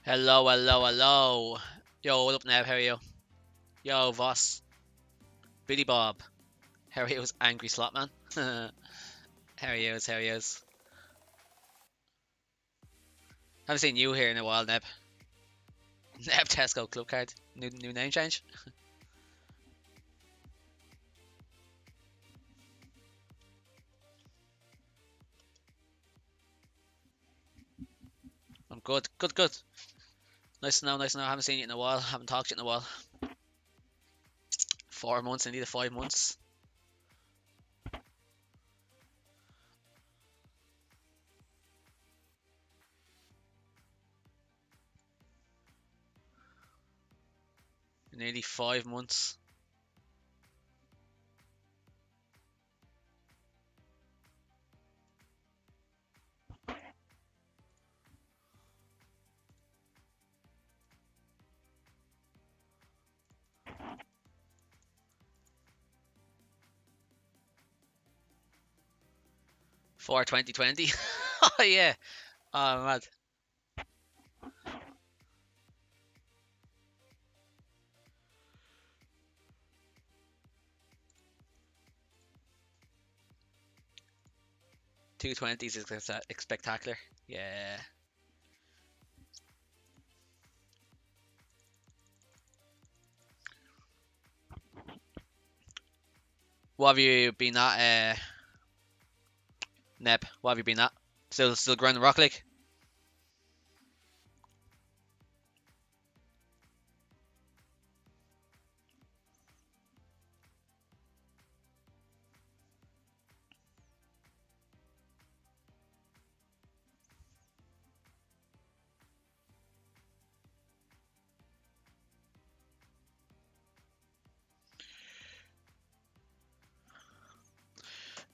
Hello, hello, hello. Yo, what up, Nev? How are you? Yo, Voss. Billy Bob. How are you, Angry Slotman? How are you? How are you? Haven't seen you here in a while, Neb. Neb Tesco Club Card. New name change. I'm good. Good, good. Nice to know, nice to know. Haven't seen you in a while. Haven't talked to you in a while. 4 months, indeed 5 months. Nearly 5 months. For 2020. Oh, yeah. Oh, mad. 220s is spectacular. Yeah. What have you been at, Neb? What have you been at? Still grinding Rock League?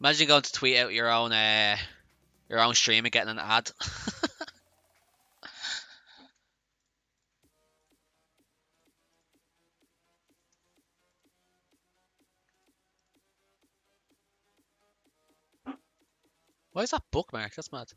'Imagine going to tweet out your own stream and getting an ad. Why is that bookmark? That's mad.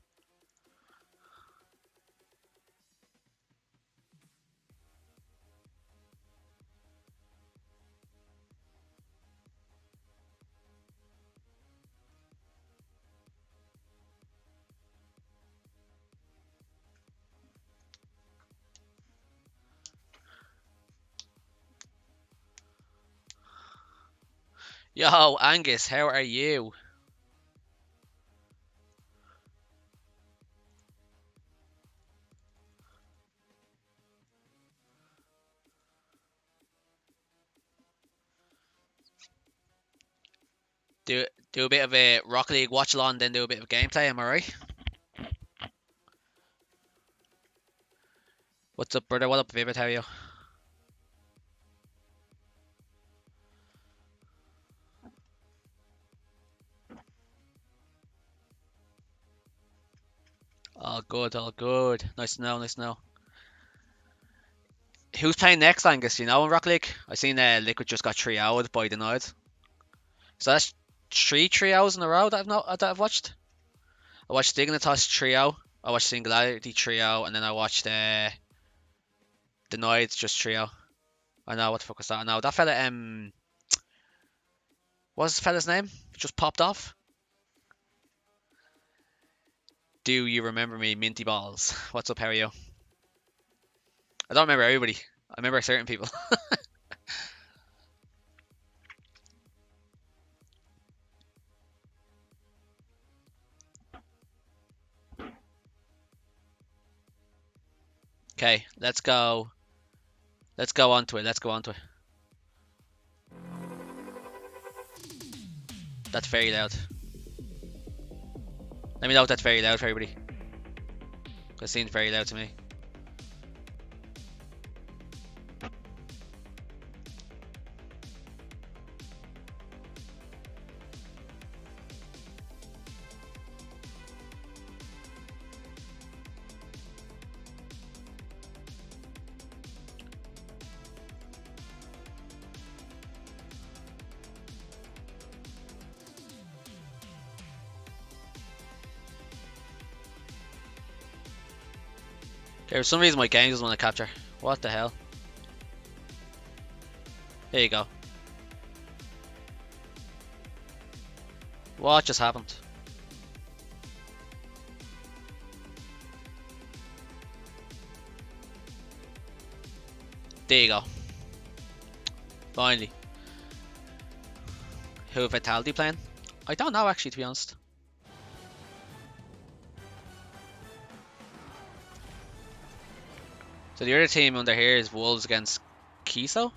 Yo, Angus, how are you? Do a bit of a Rock League watch along, then do a bit of gameplay. Am I right? What's up, brother? What up, Vivid? How are you? All good, all good. Nice to know, nice to know. Who's playing next, Angus? You know in Rock League? I seen Liquid just got 3-0'd by Denied. So that's 3 3-0s in a row that I've watched. I watched Dignitas trio. I watched Singularity trio, and then I watched Denied just trio. I know what the fuck was that? I know that fella. What's the fella's name? Just popped off. Do you remember me, Minty Balls? What's up? How are you? I don't remember everybody. I remember certain people. Okay, let's go. Let's go on to it. Let's go on to it. That's very loud. Let me know if that's very loud for everybody. It seems very loud to me. For some reason my game doesn't want to capture. What the hell? There you go. What just happened? There you go. Finally. Who Vitality playing? I don't know actually, to be honest. So the other team under here is Wolves against Kiso.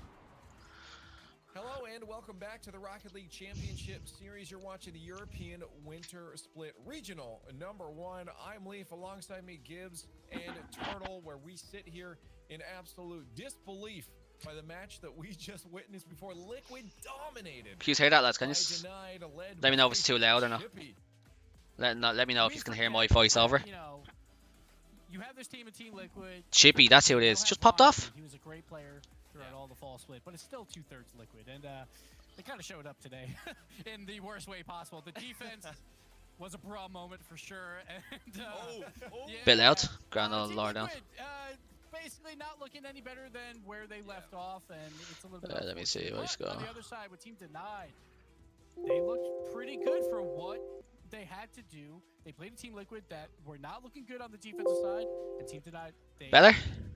Hello and welcome back to the Rocket League Championship Series. You're watching the European Winter Split Regional #1. I'm Leaf, alongside me Gibbs and Turtle, where we sit here in absolute disbelief by the match that we just witnessed before. Liquid dominated. Can you hear that, lads? Can you let me know if it's too loud or not? Let me know if you can hear my voice over. You have this team, Team Liquid. Chippy, that's who it is. Just popped off. He was a great player throughout all the fall split, but it's still 2/3 Liquid, and they kind of showed up today in the worst way possible. The defense was a bra moment for sure, and yeah, bit loud. Grand old Lord down. Basically not looking any better than where they left off, and it's a little bit. Let me see. Where's going? On the other side, with Team Denied, they looked pretty good for what they had to do. They played a Team Liquid that were not looking good on the defensive side, and Team Denied, they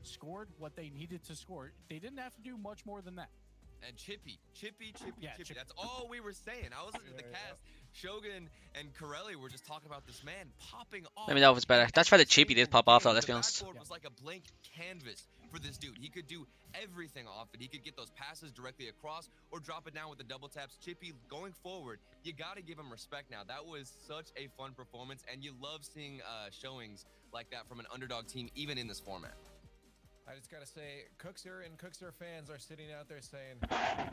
scored what they needed to score. They didn't have to do much more than that. And Chippy. That's all we were saying. I was listening to the cast. Shogun and Corelli were just talking about this man popping off. Let me know if it's better. That's why the Chippy did pop off though, let's be honest. The backboard was like a blank canvas for this dude. He could do everything off it. He could get those passes directly across or drop it down with the double taps. Chippy, going forward, you got to give him respect now. That was such a fun performance, and you love seeing showings like that from an underdog team, even in this format. I just got to say, Cookser and Cookser fans are sitting out there saying, nice.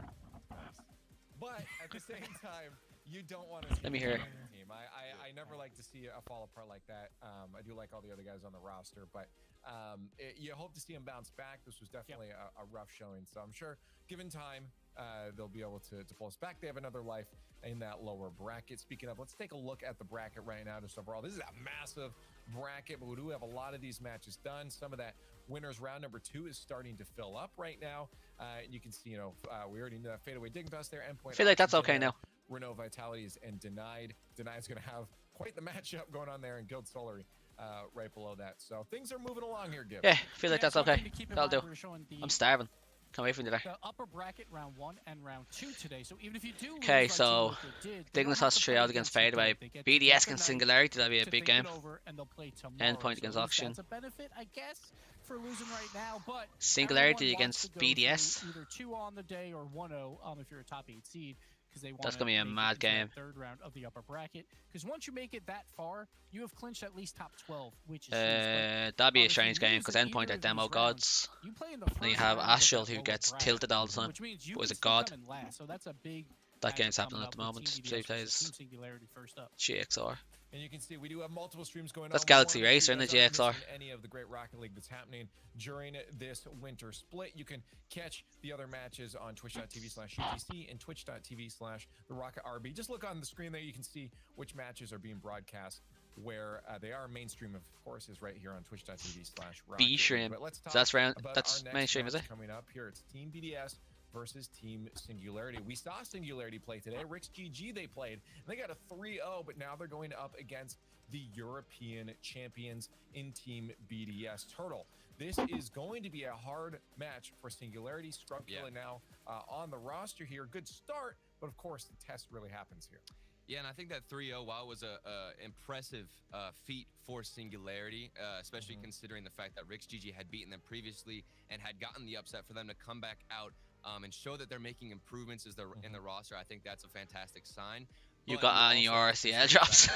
But at the same time, you don't want to see Let me hear. Team. I never like to see a fall apart like that. I do like all the other guys on the roster, but you hope to see them bounce back. This was definitely a rough showing, so I'm sure given time, they'll be able to pull us back. They have another life in that lower bracket. Speaking of, let's take a look at the bracket right now just overall. This is a massive bracket, but we do have a lot of these matches done. Some of that winners round #2 is starting to fill up right now. You can see, we already know that fadeaway dig fest there. Endpoint. I feel like that's okay now. Renault Vitalities and Denied. Denied's going to have quite the matchup going on there, and Guild Solary right below that. So things are moving along here, Gibb. Yeah, I feel like that's okay. That'll do. I'm starving. Can't wait for you there. The upper bracket round 1 and round 2 today. So even if you do okay, so Dignitas trio out against Fadeaway. BDS against Singularity, that'll be a big game. Endpoint against Oxygen. That's a benefit, I guess, for losing right now, but Singularity against BDS. Either 2 on the day or 1-0 if you're a top 8 seed. That's gonna be a mad game. Third round of the upper bracket, because once you make it that far, you have clinched at least top 12, which is that'd be a strange game because Endpoint are demo gods. Then you have Astral who gets tilted all the time, but is a god. So that's a big. That game's happening at the moment. Play plays GXR. And you can see we do have multiple streams going on. That's Galaxy Racer in the GXR. Any of the great Rocket League that's happening during this winter split. You can catch the other matches on twitch.tv/UTC and twitch.tv/TheRocketRB. Just look on the screen there. You can see which matches are being broadcast where they are. Mainstream, of course, is right here on twitch.tv/Rocket. B-stream. So that's mainstream, is it? Coming up here, it's Team BDS versus Team Singularity. We saw Singularity play today. Rick's GG they played, and they got a 3-0, but now they're going up against the European champions in Team BDS. Turtle, this is going to be a hard match for Singularity. SUB-TEMBER now on the roster here. Good start, but of course the test really happens here. Yeah, and I think that 3-0, while it was a impressive feat for Singularity, especially considering the fact that Rick's GG had beaten them previously and had gotten the upset, for them to come back out and show that they're making improvements as they're in the roster, I think that's a fantastic sign. You got any RCL drops?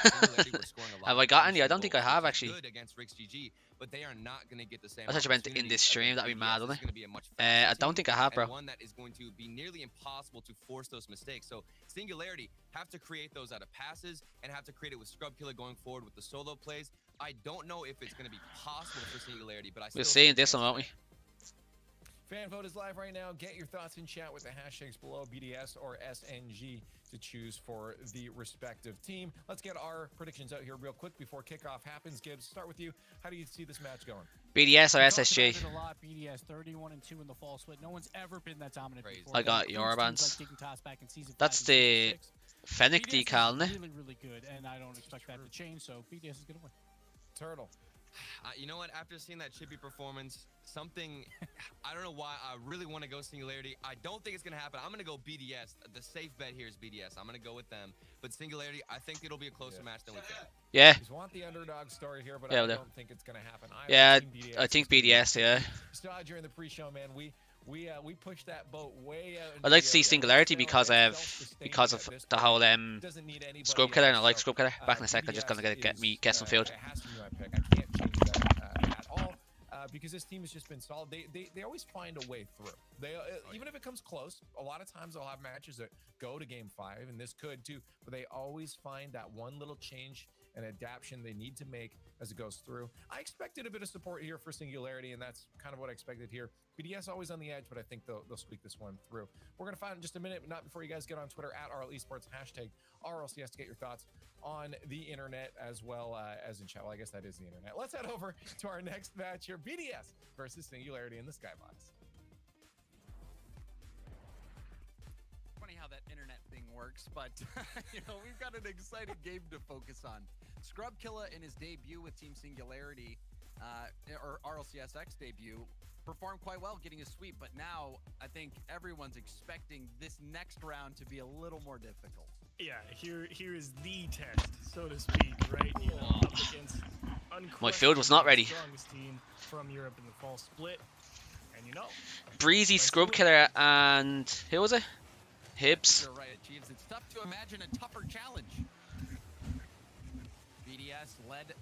Have I got any? I don't think I have actually. Good against Rick's GG, but they are not going to get the same. I thought you meant in this stream. That'd be mad, wouldn't it? I don't think I have, bro. One that is going to be nearly impossible to force those mistakes. So Singularity have to create those out of passes and have to create it with SUB-TEMBER going forward with the solo plays. I don't know if it's going to be possible for Singularity, but we'll see in this one, won't we? Fan vote is live right now. Get your thoughts in chat with the hashtags below, BDS or SNG, to choose for the respective team. Let's get our predictions out here real quick before kickoff happens. Gibbs, start with you. How do you see this match going? BDS or We talked SSG? about it a lot. BDS 31-2 in the fall split. No one's ever been that dominant Crazy. before. I got That your includes teams bands. like Taking Toss back in season That's 5 and the season 6. Fennec BDS decal, is isn't it? really, really good, and I don't expect that to change. So BDS is gonna win. Turtle. You know what? After seeing that Chippy performance, something I don't know why I really want to go Singularity. I don't think it's gonna happen. I'm gonna go BDS. The safe bet here is BDS. I'm gonna go with them. But Singularity, I think it'll be a closer match than we think. Yeah. Just want the underdog story here, but Yeah, I well, don't think it's going to happen. Yeah, Team I think BDS. BDS, yeah. Saw during the pre-show, man. We pushed that boat way out. I'd like to see Singularity because of the whole Scrub Killer, and I like Scrub Killer. Back in a sec, I'm just gonna get some field. It has to be my pick. I can't change that at all because this team has just been solid. They always find a way through. They even if it comes close, a lot of times they'll have matches that go to game 5, and this could too. But they always find that one little change and adaptation they need to make as it goes through. I expected a bit of support here for Singularity, and that's kind of what I expected here. BDS always on the edge, but I think they'll squeak this one through. We're going to find in just a minute, but not before you guys get on Twitter at RL Esports, hashtag RLCS to get your thoughts on the internet as well as in chat. Well, I guess that is the internet. Let's head over to our next match here, BDS versus Singularity in the Skybox. Funny how that internet thing works, but we've got an exciting game to focus on. SUB-TEMBER in his debut with Team Singularity, or RLCSX debut, performed quite well getting a sweep, but now I think everyone's expecting this next round to be a little more difficult. Yeah, here is the test, so to speak, right? Up against my field was not ready. Strongest team from Europe in the fall split, and Breezy, Scrub Killer, and who was it? Hibbs. You're right, Chiefs. It's tough to imagine a tougher challenge. BDS led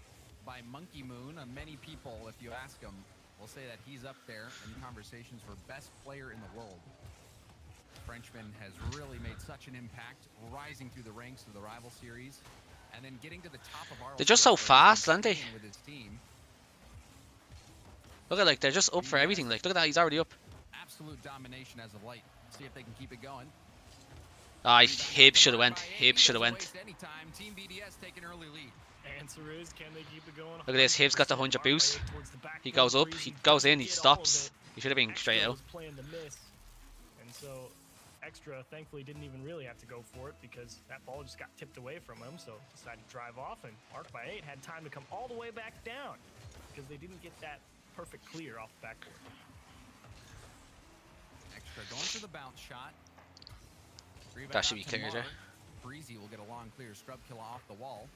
by Monkey Moon. Many people, if you ask them, will say that he's up there in conversations for best player in the world. Frenchman has really made such an impact, rising through the ranks of the rival series, and then getting to the top of our. They're just so fast, aren't they? With his team. Look at they're just up for everything. Look at that, he's already up. Absolute domination as of late. See if they can keep it going. Hibbs should have went. Hibbs should have went. Team BDS take an early lead. Answer is, can they keep it going? Look at this, Hibbs got the 100 boost. He goes up, he goes in, he stops. He should have been straight out. Playing the miss, and so Extra thankfully didn't even really have to go for it because that ball just got tipped away from him, so decided to drive off, and Arc by 8 had time to come all the way back down because they didn't get that perfect clear off the backboard. Extra going for the bounce shot. Rebound That should be out to clear, Mark. sir. Breezy will get a long clear. SUB-TEMBER off the wall.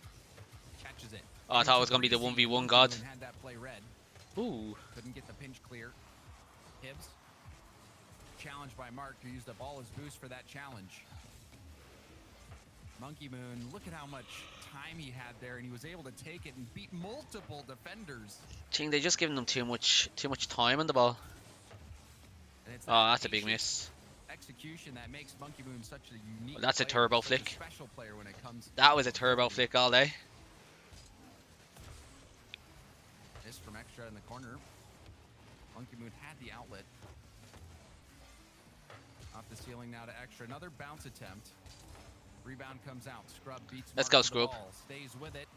Catches it. Oh, I thought it was going to be the 1v1 god. Had that play read. Ooh. Couldn't get the pinch clear. Hibbs. Challenged by Mark, who used up all his boost for that challenge. Monkey Moon, look at how much time he had there, and he was able to take it and beat multiple defenders. They're just giving them too much time on the ball. And it's Oh, that's a big miss. Execution that makes Monkey Moon such a unique. That's a player, turbo such a flick. Special player when it comes. That was a turbo flick all day. This from Extra in the corner. Monkey Moon had the outlet. Off the ceiling now to Extra. Another bounce attempt. Rebound comes out. Scrub beats. Let's Mark go, to the Scrub. ball. Stays with it.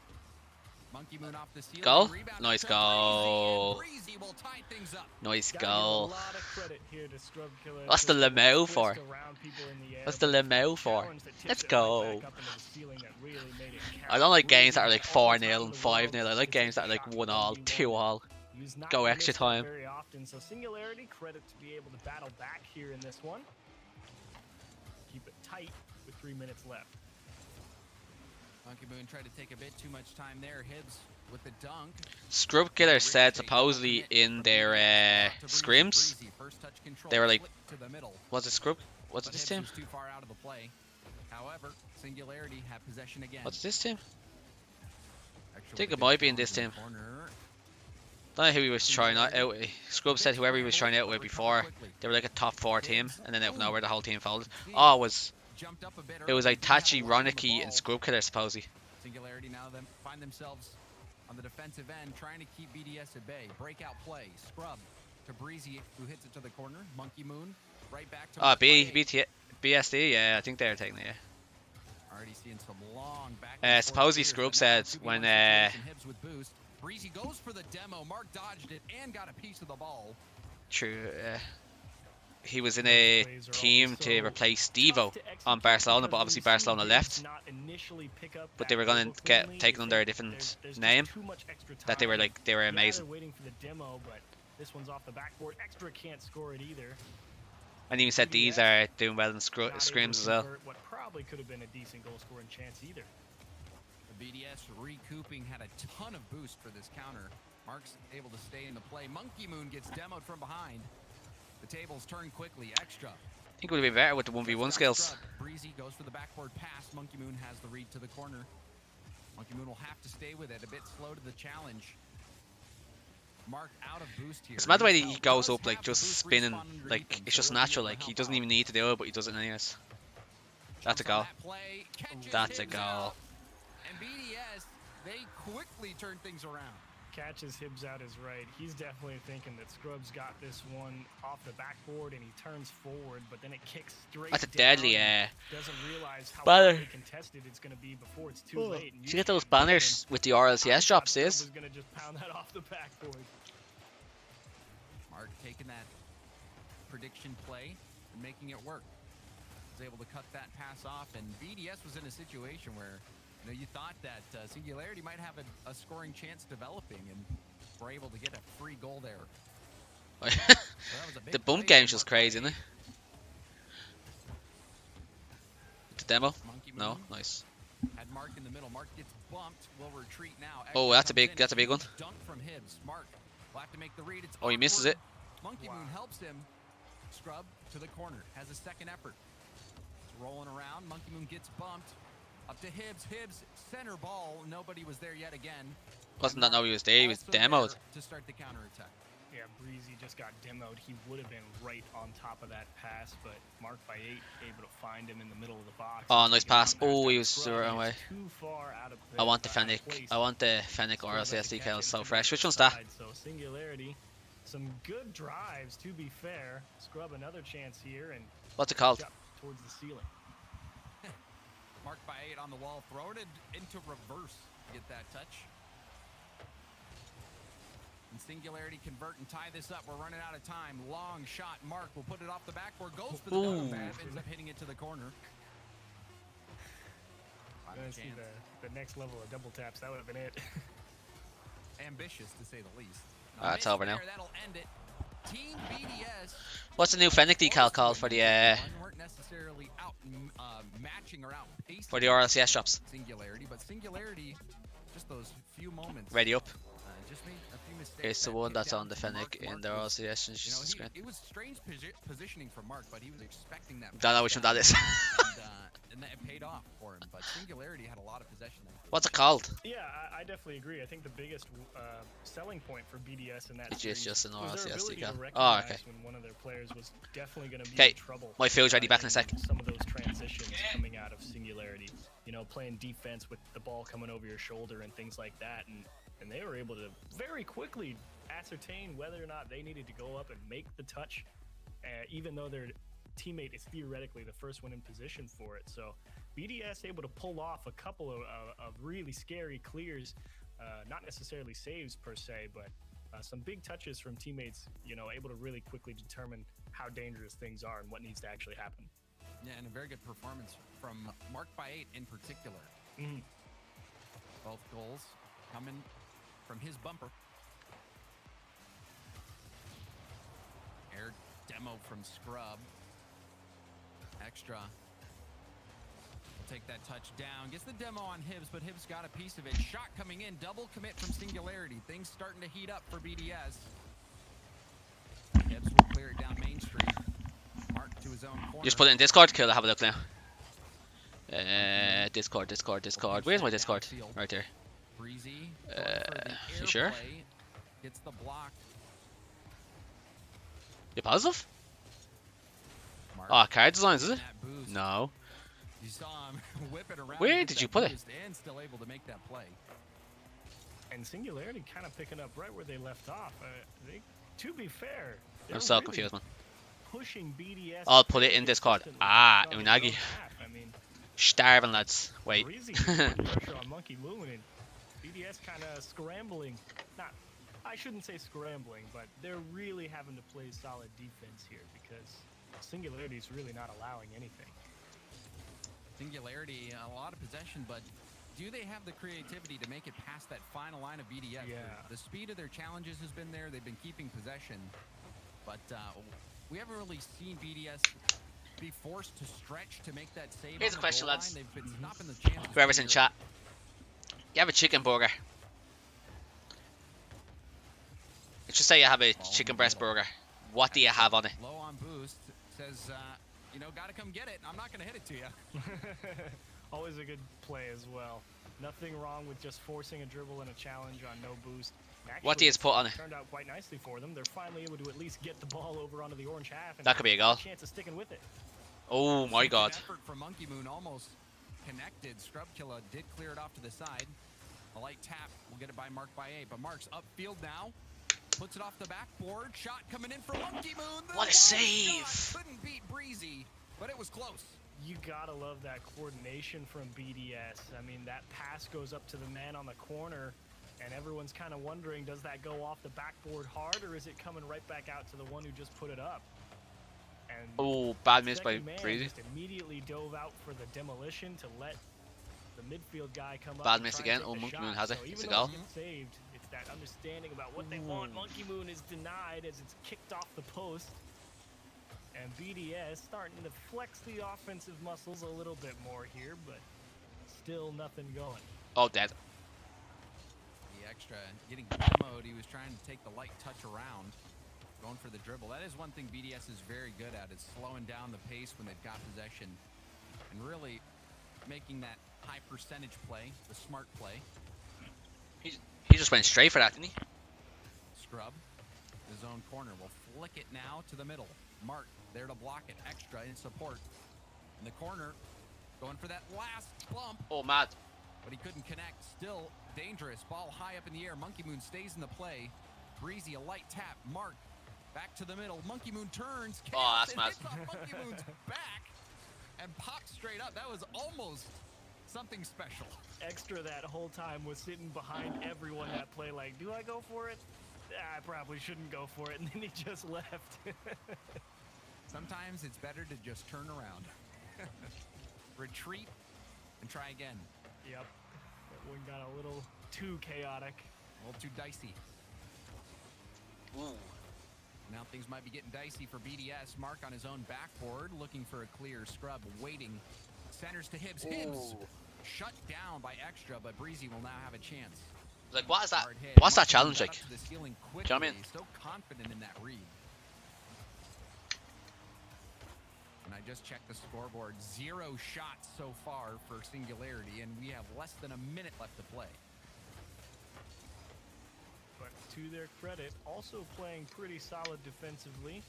Monkey Moon off the ceiling. Goal? Rebound Nice to goal. Breezy, and Breezy will tie things up. Nice Gotta give a goal. lot of credit here to SUB-TEMBER. What's the Just Lamau twist for? around people in the air, What's the but Lamau for? challenge that tipped Let's it right go. back up into the ceiling that really made it count. I don't like games that are Breezy like all the 4-0 time and in the 5-0. world, I like games that are like shot 1-all, 1v1. 2-all. He's not Go gonna extra miss that time. very often, so Singularity, credit to be able to battle back here in this one. Keep it tight with 3 minutes left. Monkey Moon tried to take a bit too much time there. Hibbs with the dunk. Scrub Killer said supposedly in their scrims, they were like, was it Scrub? What's this team? Too far out of the play. However, Singularity have possession again. What's this team? Extra I think with it a might good be in this challenge team. in the corner. Don't know who he was trying out with. Scrub said whoever he was trying out with before, they were like a top 4 team, and then out of nowhere the whole team folded. Oh, Jumped up a bit it was early, like didn't have Tachi, a lot on the Ronicky, and ball. Scrub Killer supposedly. Singularity now find themselves on the defensive end, trying to keep BDS at bay. Breakout play. Scrub to Breezy, who hits it to the corner. Monkey Moon, right back to Oh, Mark BSD, yeah, I think they're taking it. Yeah. Already seeing some long back and forth Supposedly clears, Scrub but now said 2v1 when situation, Hibbs with boost. Breezy goes for the demo. Mark dodged it and got a piece of the ball. true, he was in a Plays are team always to so replace tough Devo to on execute Barcelona, because but when obviously you see Barcelona Hibbs left. not initially pick up But that they were gonna dribble get cleanly, taken you under a think different there's name. just too much extra That they were time. like they were Yeah, amazing. they're waiting for the demo, but this one's off the backboard. Extra can't score it either. And even said these are doing well in Not able to scrims as well. convert what probably could have been a decent goal scoring chance either. The BDS recouping had a ton of boost for this counter. Mark's able to stay in the play. Monkey Moon gets demoed from behind. The tables turn quickly. Extra. I think it would be better with the 1v1 skills. Breezy goes for the backboard pass. Monkey Moon has the read to the corner. Monkey Moon will have to stay with it. A bit slow to the challenge. Mark out of boost here. It's mad the way he Does goes have up like the just boost spinning, respawn underneath like him, it's so just he'll be natural. able to Like he help doesn't out. even need to do it, but he does it anyways. That's a Jumps on goal. that play, catches That's a Hibbs goal. out, and BDS, they quickly turn things around. Catches Hibbs out is right. He's definitely thinking that Scrub's got this one off the backboard and he turns forward, but then it kicks straight That's a down deadly and doesn't realize how banner. highly contested it's going to be before it's too late. And Did you get those can't get him. banners with the I RLCS thought drops, Scrub is? was going to just pound that off the backboard. Mark taking that prediction play and making it work. Was able to cut that pass off, and BDS was in a situation where you thought that Singularity might have a scoring chance developing, and were able to get a free goal there. So that was a big The bump play game's from just Mark crazy, White. isn't it? The demo? Monkey No, Moon nice. had Mark in the middle. Mark gets bumped. Will retreat now. Oh, Extra that's a comes big- in. that's a big one. Huge Dunk from Hibbs. Mark will have to make the read. It's Oh, he misses awkward. it. Monkey Moon helps him. Scrub to the corner. Has a second effort. It's rolling around. Monkey Moon gets bumped. Up to Hibbs. Hibbs center ball. Nobody was there yet again. Wasn't that no he was there? He was Also demoed. there to start the counter attack. Yeah, Breezy just got demoed. He would have been right on top of that pass, but Mark by 8 able to find him in the middle of the box. Oh, and nice take him pass. down back Oh, down he to was Scrub. the wrong He way. is too far out of I want the place. Fennec. I want the Fennec Scrub has to RLCS catch decal. it So to fresh. the Which one's that? side, so Singularity, some good drives to be fair. Scrub another chance here and What's it called? up towards the ceiling. Mark by 8 on the wall. Throwing it into reverse to get that touch. And Singularity convert and tie this up. We're running out of time. Long shot. Mark will put it off the backboard. Goes for the double Ooh. tap. Ends up hitting it to the corner. Final Gonna see chance. the next level of double taps. That would have been it. Ambitious, to say the least. It's Miss over now. there, that'll end it. Team BDS. What's the new Fennec decal called for the weren't necessarily out matching or outpacing for the RLCS shops? Singularity, but Singularity, just those few moments. Ready up. Just made a few mistakes. It's the that one kicked that's down on the to Fennec Mark. in Mark the was- RLCS You know, screen. it was strange positioning from Mark, but he was expecting that. Don't know which one that is. And that paid off for him. But Singularity had a lot of possession there. What's it called? Yeah, I definitely agree. I think the biggest selling point for BDS in that It's series just an was their RLCS ability to decal. Oh, recognize okay. when one of their players was definitely going to be Okay, in trouble. my field's ready, back in a sec. Some of those transitions coming out of Singularity, playing defense with the ball coming over your shoulder and things like that, and they were able to very quickly ascertain whether or not they needed to go up and make the touch, even though their teammate is theoretically the first one in position for it. So BDS able to pull off a couple of really scary clears, not necessarily saves per se, but some big touches from teammates, able to really quickly determine how dangerous things are and what needs to actually happen. Yeah, and a very good performance from Mark by 8 in particular. Mhm. Both goals coming from his bumper. Air demo from Scrub. Extra. Take that touch down. Gets the demo on Hibbs, but Hibbs got a piece of it. Shot coming in. Double commit from Singularity. Things starting to heat up for BDS. Hibbs will clear it down Main Street. Mark to his own corner. Just put it in Discord. Cool, I'll have a look now. Discord. Where's my Discord? Right there. Breezy. You sure? Gets the block. You positive? Mark Oh, card designs, is it? that boost. No. You saw him whip it around. Where and get did that you put it? boost and still able to make that play. And Singularity kind of picking up right where they left off. They To be fair, I'm they're so really confused, man. pushing BDS. I'll put it fairly in Discord. consistently Ah, on their own Unagi. half. I mean, Starving, lads. Wait. Breezy putting pressure on Monkey Moon and BDS kind of scrambling. Not, I shouldn't say scrambling, but they're really having to play solid defense here because Singularity is really not allowing anything. Singularity, a lot of possession, but do they have the creativity to make it past that final line of BDS? Yeah. The speed of their challenges has been there. They've been keeping possession, but we haven't really seen BDS be forced to stretch to make that save. Here's on a the question, goal lads. line. They've been stopping the chances. Whoever's in here. chat. You have a chicken burger. Let's just say you have a chicken breast burger. What do you have on it? Low on boost says, you know, gotta come get it. I'm not gonna hit it to you. Always a good play as well. Nothing wrong with just forcing a dribble and a challenge on no boost. Actually, What do you put on it? Turned out quite nicely for them. They're finally able to at least get the ball over onto the orange half. And That could be a goal. chance of sticking with it. Oh my Good god. effort from Monkey Moon, almost connected. Scrub Killer did clear it off to the side. A light tap will get it by Mark by 8, but Mark's upfield now. Puts it off the backboard. Shot coming in from Monkey Moon. The What a long save. shot couldn't beat Breezy, but it was close. You gotta love that coordination from BDS. I mean, that pass goes up to the man on the corner, and everyone's kind of wondering, does that go off the backboard hard, or is it coming right back out to the one who just put it up? And Oh, bad miss by second man Breezy. just immediately dove out for the demolition to let the midfield guy come up. Bad and miss try again. and take Oh, the Monkey shot. Moon has it. So It's even a though goal. it gets saved, it's that understanding about what they want. Monkey Moon is denied as it's kicked off the post. And BDS starting to flex the offensive muscles a little bit more here, but still nothing going. Oh, dead. The extra getting demoed. He was trying to take the light touch around, going for the dribble. That is one thing BDS is very good at, is slowing down the pace when they've got possession and really making that high percentage play, the smart play. He just went straight for that, didn't he? Scrub, his own corner, will flick it now to the middle. Mark there to block it, extra in support. In the corner, going for that last bump, Oh, mad. but he couldn't connect. Still dangerous. Ball high up in the air. Monkey Moon stays in the play. Breezy, a light tap. Mark back to the middle. Monkey Moon turns. Oh, that's and mad. hits off Monkey Moon's back and pops straight up. That was almost something special. Extra that whole time was sitting behind everyone that play like, do I go for it? I probably shouldn't go for it, and then he just left. Sometimes it's better to just turn around. Retreat and try again. Yep. That one got a little too chaotic. A little too dicey. Ooh. Now things might be getting dicey for BDS. Mark on his own backboard, looking for a clear. Scrub waiting. Centers to Hibbs. Hibbs Ooh. shut down by extra, but Breezy will now have a chance. Like, what is that? Hard hit. What's that Monkey challenge got like? up to the ceiling Do you know what I mean? quickly. So confident in that read. And I just checked the scoreboard. 0 shots so far for Singularity, and we have less than a minute left to play. But to their credit, also playing pretty solid defensively.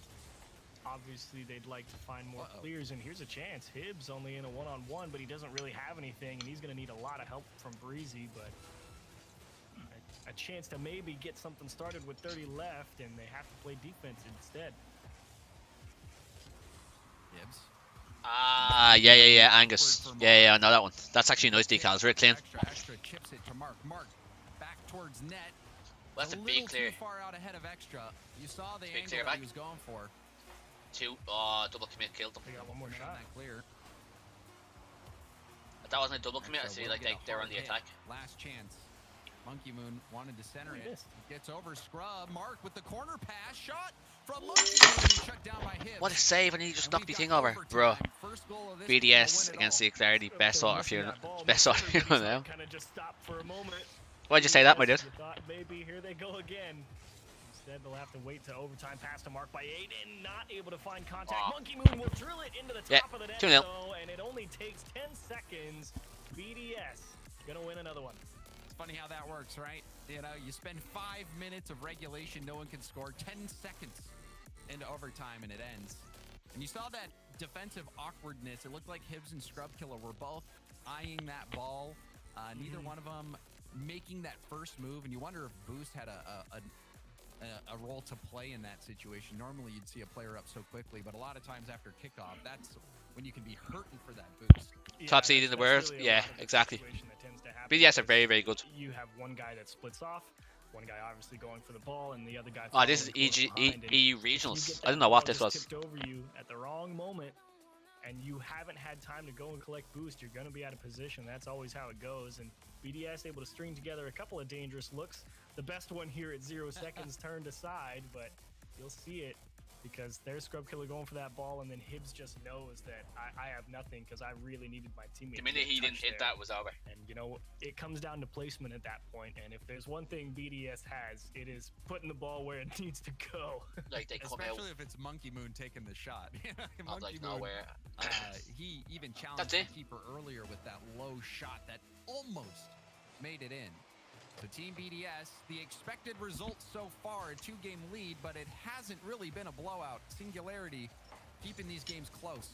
Obviously, they'd like to find more clears, and here's a chance. Hibbs only in a one-on-one, but he doesn't really have anything, and he's going to need a lot of help from Breezy, but a chance to maybe get something started with 30 left, and they have to play defense instead. Hibbs. Ah, yeah, Angus. Yeah, I know that one. That's actually nice decals, very clean. Extra chips it to Mark. Mark back towards net. Well, that's a little big clear. too far out ahead of extra. You saw the Big angle clear that back. he was going for. Double commit killed them. They got one more Not shot. that clear. If that wasn't a double commit, I Extra see will like get a they're on hard the hit. attack. Last chance. Monkey Moon wanted to center He it. missed. Gets over Scrub. Mark with the corner pass. Shot from Monkey Moon. Shut down by Hibbs. What a save, and he just And knocked the we've thing got over. overtime. Bro, First goal of this game to BDS win it against all. Singularity, best sort of Missing fuel. that ball, Best sort of everybody's fuel heart now. kind of just stopped for a moment. Why'd you say that, my dude? You thought maybe here they go again. Instead, they'll have to wait to overtime. Pass to Mark by 8 and not able to find contact. Aw. Monkey Moon will drill it into the Yeah, top of the net, 2-0. though, and it only takes 10 seconds. BDS gonna win another one. It's funny how that works, right? You know, you spend 5 minutes of regulation, no one can score. 10 seconds into overtime, and it ends. And you saw that defensive awkwardness. It looked like Hibbs and Scrub Killer were both eyeing that ball. Neither one of them making that first move, and you wonder if Boost had a a role to play in that situation. Normally, you'd see a player up so quickly, but a lot of times after kickoff, that's when you can be hurting for that boost. Yeah, Top seed in the that's world. really a Yeah, lot of the exactly. situation that tends to happen BDS are because very, very good. You have one guy that splits off, one guy obviously going for the ball, and the other guy. Oh, this is following close behind. And EU if you regionals. get I don't that know what ball this just was. tipped over you at the wrong moment, and you haven't had time to go and collect boost, you're going to be out of position. That's always how it goes. And BDS able to string together a couple of dangerous looks. The best one here at 0 seconds turned aside, but you'll see it because there's Scrub Killer going for that ball, and then Hibbs just knows that I have nothing because I really needed my teammate. The minute he didn't hit that was over. And you know, it comes down to placement at that point. And if there's one thing BDS has, it is putting the ball where it needs to go. Like they come out. Especially if it's Monkey Moon taking the shot. Out like nowhere. He even challenged the keeper earlier with that low shot that almost made it in. So Team BDS, the expected result so far, a 2-game lead, but it hasn't really been a blowout. Singularity keeping these games close.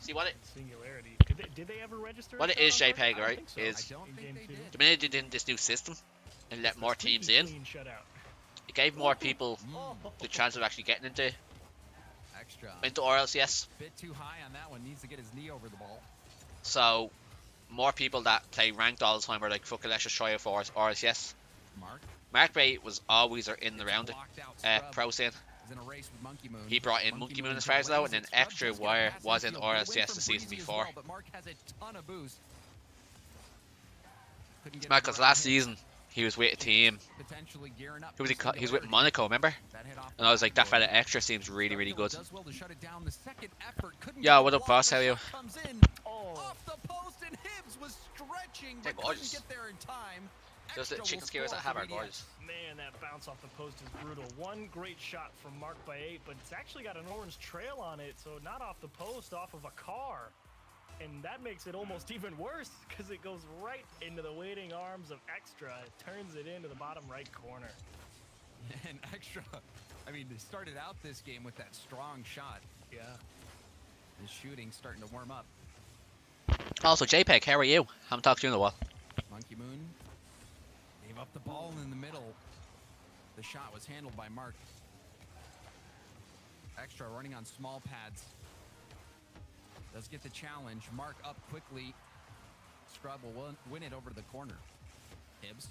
See what it? Singularity. Did they ever register? What it is, JPEG, right? So. Is I don't think they did. the minute they did in this new system and let more teams in, it gave more people the chance of actually getting into RLCS. Bit too high on that one. Needs to get his knee over the ball. So more people that play ranked all the time are like, fuck it, let's just try it for RLCS. Mark Bay was always in the round pro scene. In a race with Monkey Moon. He brought in Monkey Moon as far as though, and then Extra Wire was in RLCS the season before. But Mark has a ton of boost. Because last season he was with a team. He was with Monaco, remember? And I was like, that fella Extra seems really, really good. Yo, what up, boss? How are you? Off the post, and Hibbs was stretching, but couldn't get there in time. Those are the chicken skewers that have our gorgeous. Man, that bounce off the post is brutal. One great shot from Mark by 8, but it's actually got an orange trail on it, so not off the post, off of a car. And that makes it almost even worse because it goes right into the waiting arms of Extra. It turns it into the bottom right corner. And Extra, I mean, they started out this game with that strong shot. Yeah. His shooting starting to warm up. Also, JPEG, how are you? Haven't talked to you in a while. Monkey Moon gave up the ball in the middle. The shot was handled by Mark. Extra running on small pads. Does get the challenge. Mark up quickly. Scrub will win it over to the corner. Hibbs,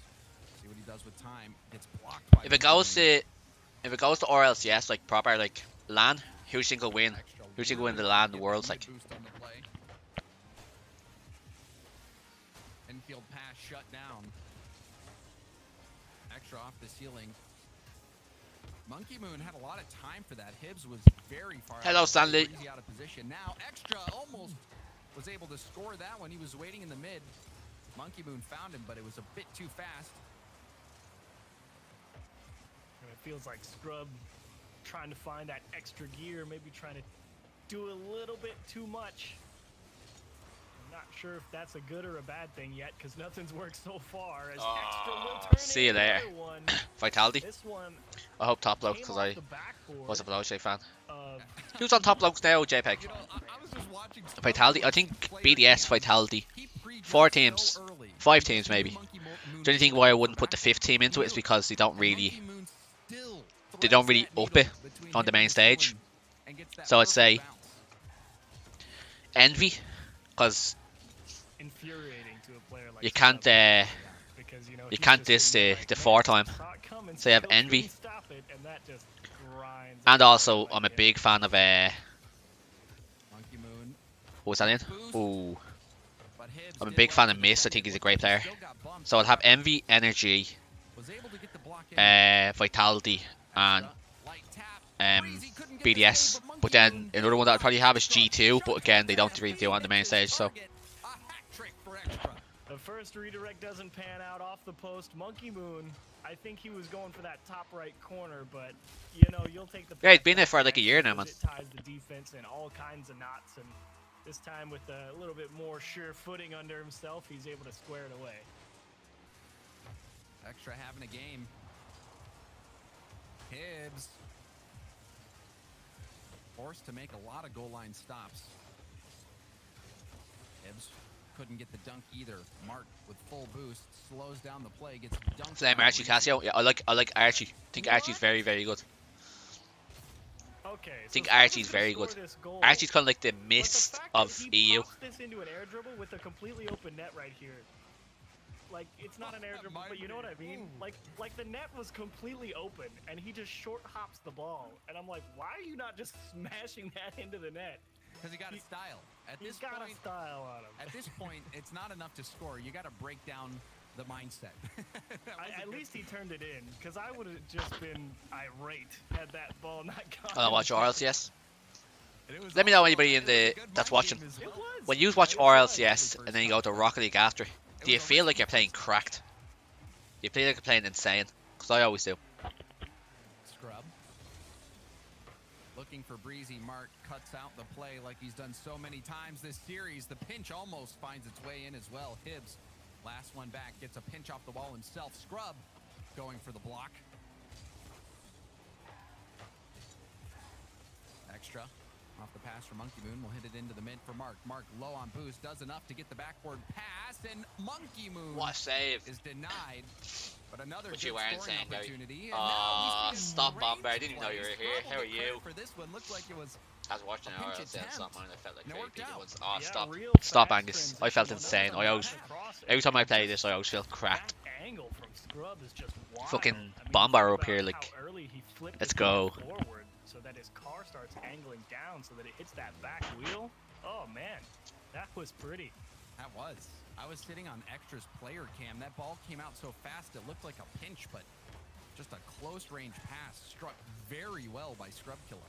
see what he does with time. Gets blocked by if it goes to RLCS, like proper like LAN, who should go win? Who should go win the LAN the world's like? Infield pass shut down. Extra off the ceiling. Monkey Moon had a lot of time for that. Hibbs was very far Hello, Stanley. out of position. Now Extra almost was able to score that one. He was waiting in the mid. Monkey Moon found him, but it was a bit too fast. And it feels like Scrub trying to find that extra gear, maybe trying to do a little bit too much. I'm not sure if that's a good or a bad thing yet, because nothing's worked so far. As Extra will turn see you there. Vitality. This one I hope top logs because I was a Veloce fan. Who's on top logs now, JPEG? You know, I was just watching Vitality. I think BDS Vitality. 4 teams, 5 teams maybe. The only thing why I wouldn't put the 5th team into it is because they don't really up it on the main stage. So I'd say Envy, because you can't diss the 4 time. So you have Envy. And also I'm a big fan of what was that in? Ooh. I'm a big fan of Mist. I think he's a great player. So I'd have Envy, Energy, Vitality, and BDS. But then another one that I'd probably have is G2. But again, they don't really do it on the main stage. So the first redirect doesn't pan out off the post. Monkey Moon, I think he was going for that top right corner, but you know, you'll take the. Yeah, he's been there for like a year now, man. It ties the defense in all kinds of knots, and this time with a little bit more sure footing under himself, he's able to square it away. Extra having a game. Hibbs forced to make a lot of goal line stops. Hibbs couldn't get the dunk either. Mark with full boost slaws down the play, gets dunked. Flame by Archie Breezy. Casio. Yeah, I like Archie. I think Archie's very good. Okay, I think so Scrub Archie's is gonna very score good. this goal, Archie's kind of like the but mist the fact of that he EU. pops this into an air dribble with a completely open net right here. Like, it's not an air dribble, but you know what I mean? Like the net was completely open, and he just short hops the ball. And I'm like, why are you not just smashing that into the net? Because he got a style. At He's this got point, a style on him. at this point, it's not enough to score. You got to break down the mindset. At least he turned it in, because I would have just been irate had that ball not gone. I don't watch RLCS. And it was Let me know also- anybody it in was a the good that's mind watching. game as It well. was. When you watch It was. RLCS and then you go to Rocket League after, do you feel like you're playing cracked? You feel like you're playing insane? Because I always do. Scrub. Looking for Breezy. Mark cuts out the play like he's done so many times this series. The pinch almost finds its way in as well. Hibbs, last one back, gets a pinch off the wall himself. Scrub going for the block. Extra. Off the pass from Monkey Moon. Will hit it into the mid for Mark. Mark low on boost. Does enough to get the backward pass. And Monkey Moon What a save. is denied. But another What good you weren't scoring saying, Gary. opportunity. And now we see Stop, range Bomber. I didn't even know you plays. were here. How are Probably you? For this one, looked like it was I was watching A pinch RLCS attempt. that morning. I felt like And it very worked people out. once. Oh, Yeah, stop. real Stop, fast Angus. I transition. felt Well, insane. no, I always, back across it. every time I play this, I always feel cracked. That angle from Scrub is just wild. Fucking I mean, Bomber think up here, about like, how early he flipped let's his car go. forward so that his car starts angling down so that it hits that back wheel. Oh man, that was pretty. That was. I was sitting on Extra's player cam. That ball came out so fast it looked like a pinch, but just a close range pass struck very well by Scrubkilla.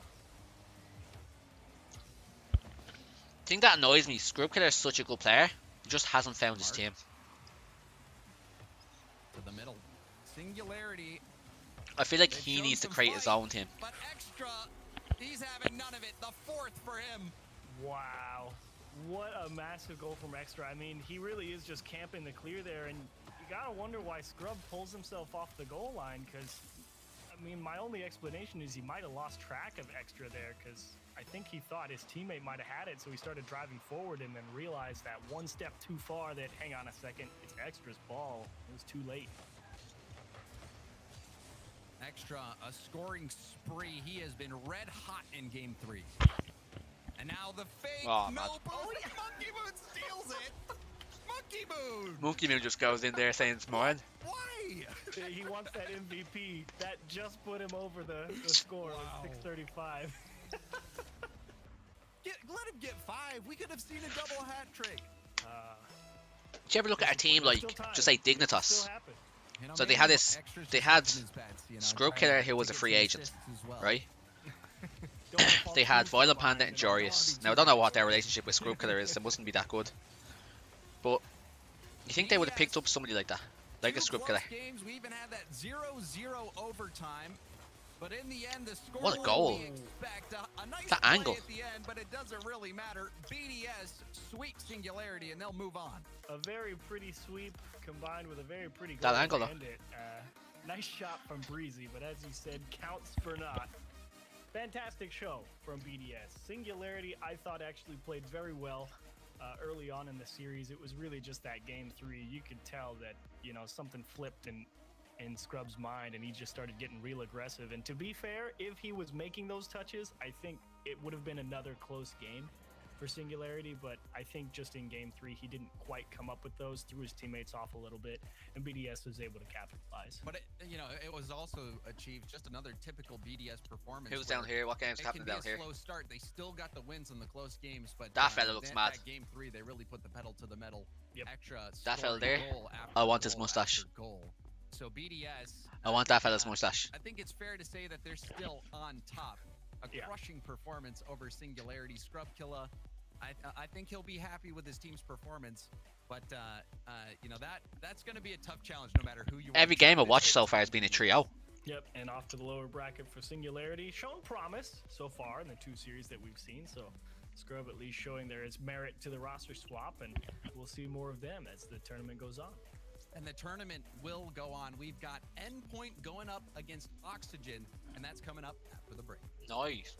The thing that annoys me, Scrubkiller is such a good player. He just hasn't found his team. To the middle. Singularity. I feel like They've he shown needs to some create his fight, own team. But Extra, he's having none of it. The fourth for him. Wow, what a massive goal from Extra. I mean, he really is just camping the clear there, and you gotta wonder why Scrub pulls himself off the goal line, because, I mean, my only explanation is he might have lost track of Extra there, because I think he thought his teammate might have had it, so he started driving forward and then realized that one step too far that, hang on a second, it's Extra's ball. It was too late. Extra, a scoring spree. He has been red hot in game 3. And now the fake. Oh, no man. boost. Monkey Moon steals it. Monkey Moon. Monkey Moon just goes in there saying it's mine. Why? He wants that MVP. That just put him over the score Wow. with 635. Let him get 5. We could have seen a double hat trick. Did you ever look at a team like, just say Dignitas? Still happen. You know, So they maybe had this- Extra's they just had hedging his bets, you know, Scrubkiller trying who to was a get free some agent, assists as well. right? Don't wanna fall They too had far Violent behind, Panda and you know? Jorius. Now I don't know what their relationship with Scrubkiller is. It mustn't be that good. But you think they would have picked up somebody like that, like a 2 Scrubkiller? close games. We even had that 0-0 overtime. But in the end, the score What a was goal. we expect. A nice That play angle. at the end, but it doesn't really matter. BDS sweep Singularity, and they'll move on. A very pretty sweep combined with a very pretty goal That to angle, though. end it. Nice shot from Breezy, but as you said, counts for naught. Fantastic show from BDS. Singularity, I thought, actually played very well early on in the series. It was really just that game 3. You could tell that, you know, something flipped in Scrub's mind, and he just started getting real aggressive. And to be fair, if he was making those touches, I think it would have been another close game for Singularity, but I think just in game 3 he didn't quite come up with those, threw his teammates off a little bit, and BDS was able to capitalize. But, it was also achieved just another typical BDS performance. Who's where down here? What game's it happening can down be here? a slow start. They still got the wins in the close games, but That fella looks mad. That game 3, they really put the pedal to the metal. Yep. Extra. That fella scoring there? goal after I want his goal mustache. after goal. So BDS. I want that fella's mustache. I think it's fair to say that they're still on top. A Yeah. crushing performance over Singularity. Scrubkilla, I think he'll be happy with his team's performance, but that's going to be a tough challenge no matter who you. Every game I've watched so far has been a trio. Yep, and off to the lower bracket for Singularity. Shown promise so far in the 2 series that we've seen, so Scrub at least showing there is merit to the roster swap, and we'll see more of them as the tournament goes on. And the tournament will go on. We've got Endpoint going up against Oxygen, and that's coming up after the break. Nice.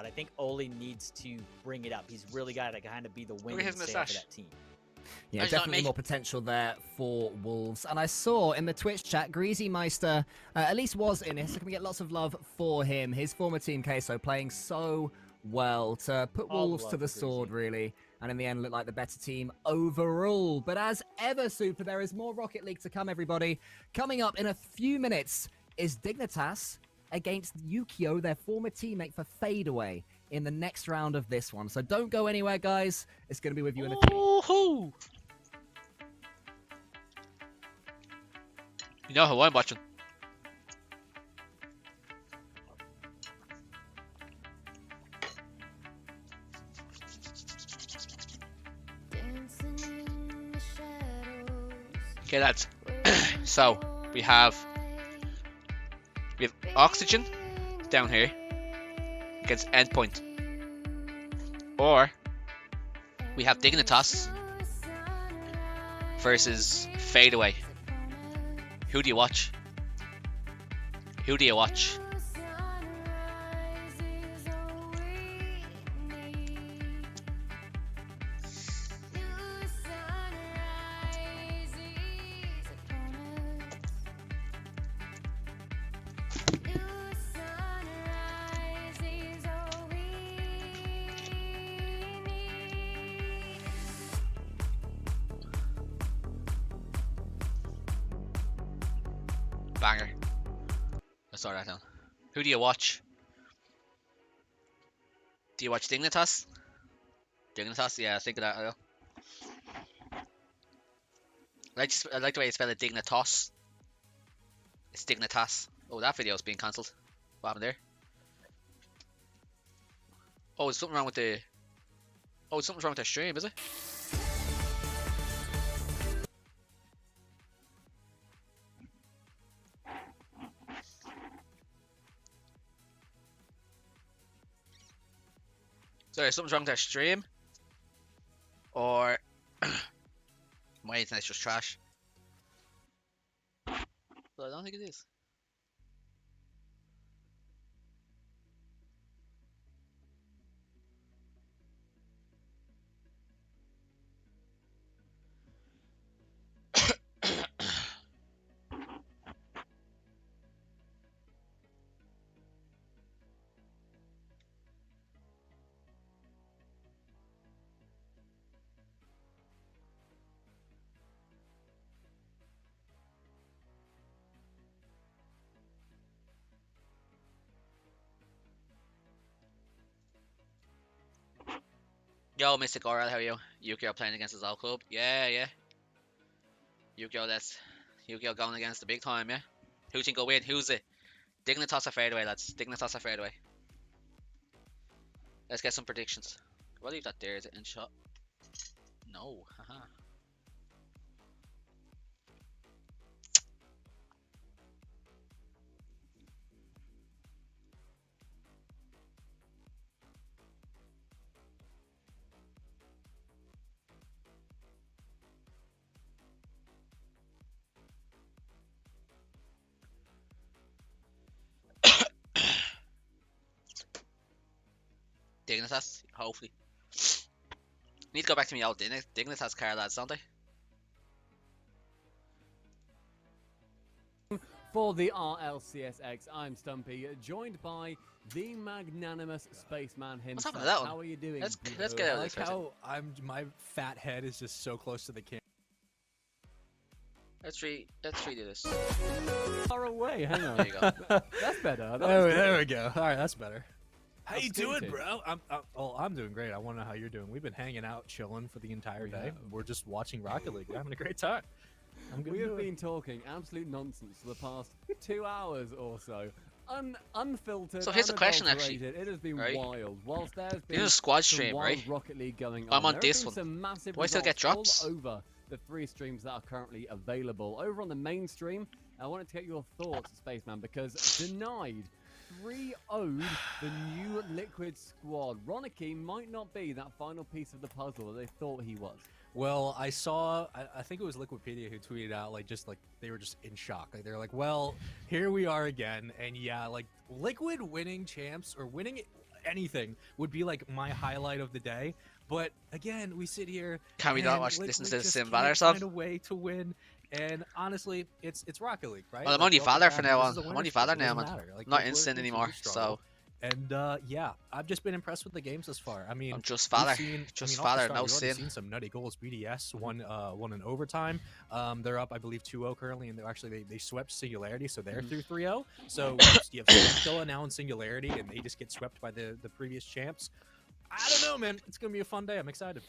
But I think Oli needs to bring it up. He's really got to kind of be the wing at and his sail for moustache. that team. Yeah, It's not definitely me. more potential there for Wolves. And I saw in the Twitch chat, Greasy Meister at least was in it, so can we get lots of love for him. His former team, Queso, playing so well to put All the Wolves love to the for sword, Greasy. really. And in the end, looked like the better team overall. But as ever, Super, there is more Rocket League to come, everybody. Coming up in a few minutes is Dignitas against Yukio, their former teammate for Fadeaway, in the next round of this one. So don't go anywhere, guys. It's going to be with you in a few. Woohoo! You know who I'm watching? Okay, lads. So we have Oxygen down here against Endpoint, or we have Dignitas versus Fadeaway. Who do you watch? Who do you watch? Banger. Let's start that down. Who do you watch? Do you watch Dignitas? Dignitas? Yeah, I think of that. I like the way you spell it, Dignitas. It's Dignitas. Oh, that video's being cancelled. What happened there? Oh, there's something wrong with the... Oh, something's wrong with their stream, is it? Sorry, something's wrong with their stream. Or... my internet's just trash. But I don't think it is. Yo, Mystic Oral, how are you? Yukio playing against his old club? Yeah. Yukio, that's Yukio going against the big time, yeah? Who do you think will win? Who's it? Dignitas or Fadeaway, lads? Dignitas or Fadeaway? Let's get some predictions. I'll leave that there. Is it in shot? No, haha. Dignitas, hopefully. Need to go back to me old Dignitas car, lads, don't they? For the RLCSX, I'm Stumpy, joined by the magnanimous spaceman himself. happened to that one? How are you doing? Let's Boo-hoo? get out of this. I like how my fat head is just so close to the camera. Let's redo this. Far away, hang on. There you go. That's better. That was There good. we go. All right, that's better. How That's you doing, good. bro? I'm doing great. I want to know how you're doing. We've been hanging out, chilling for the entire day. have. We're just watching Rocket League. We're having a great time. I'm good. We have been talking absolute nonsense for the past 2 hours or so. Unfiltered. So here's the question, actually, unadulterated. It has been right? wild. Whilst there's This been is a squad some stream, wild right? Rocket League going I'm on there have this been one. some massive Do I still get results drops? all over the 3 streams that are currently available. Over on the main stream, I wanted to get your thoughts, Spaceman, because Denied 3-0'd the new Liquid squad. Ronicky might not be that final piece of the puzzle that they thought he was. Well, I saw, I think it was Liquipedia who tweeted out, like, just, like, they were just in shock. Like, they're like, well, here we are again. And yeah, like, Liquid winning champs, or winning anything would be like my highlight of the day. But again, we sit here. Can we not and watch listen to the just Sim can't Valor sub? find a way to win. And honestly, it's Rocket League, right? Well, I'm Like, only welcome Valor back. from now This on. is a I'm winner's only strip. Valor It now, doesn't man. matter. Like, Not we're instant into anymore. the struggle. So And yeah, I've just been impressed with the games thus far. I mean, I'm just we've Valor. seen- Just off the Valor. start, No we've already sin. seen some nutty goals. BDS won in overtime. They're up, I believe, 2-0 currently, and they swept Singularity, so they're through 3-0. So you have Scub-Killa now in Singularity, and they just get swept by the previous champs. I don't know, man. It's gonna be a fun day. I'm excited.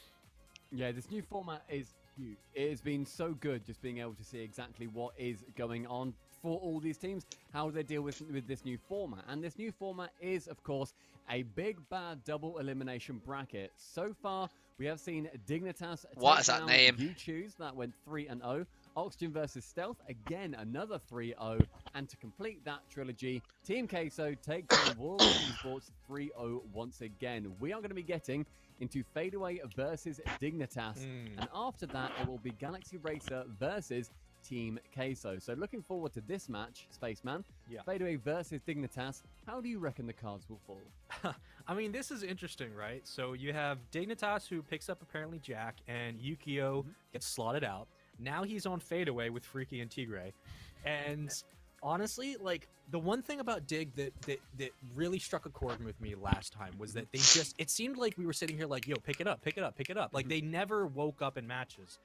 Yeah, this new format is huge. It has been so good just being able to see exactly what is going on for all these teams, how they deal with this new format. And this new format is, of course, a big bad double elimination bracket. So far, we have seen Dignitas What take is that down name? You Choose, that went 3-0. Oxygen versus Stealth, again, another 3-0. And to complete that trilogy, Team Queso takes on World Esports 3-0 once again. We are going to be getting into Fadeaway versus Dignitas. And after that, it will be Galaxy Racer versus Team Queso. So looking forward to this match, Spaceman. Yeah. Fadeaway versus Dignitas. How do you reckon the cards will fall? I mean, this is interesting, right? So you have Dignitas, who picks up apparently Jack, and Yukio gets slotted out. Now he's on Fadeaway with Freaky and Tigre. And honestly, like, the one thing about Dig that really struck a chord with me last time was that it seemed like we were sitting here like, yo, pick it up, pick it up, pick it up. Like, they never woke up in matches.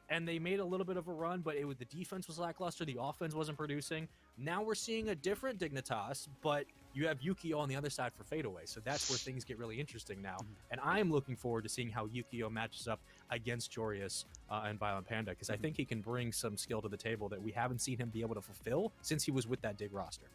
And they made a little bit of a run, but the defense was lackluster. The offense wasn't producing. Now we're seeing a different Dignitas, but you have Yukio on the other side for Fadeaway. So that's where things get really interesting now. And I'm looking forward to seeing how Yukio matches up against Jorius and Violent Panda, because I think he can bring some skill to the table that we haven't seen him be able to fulfill since he was with that Dig roster.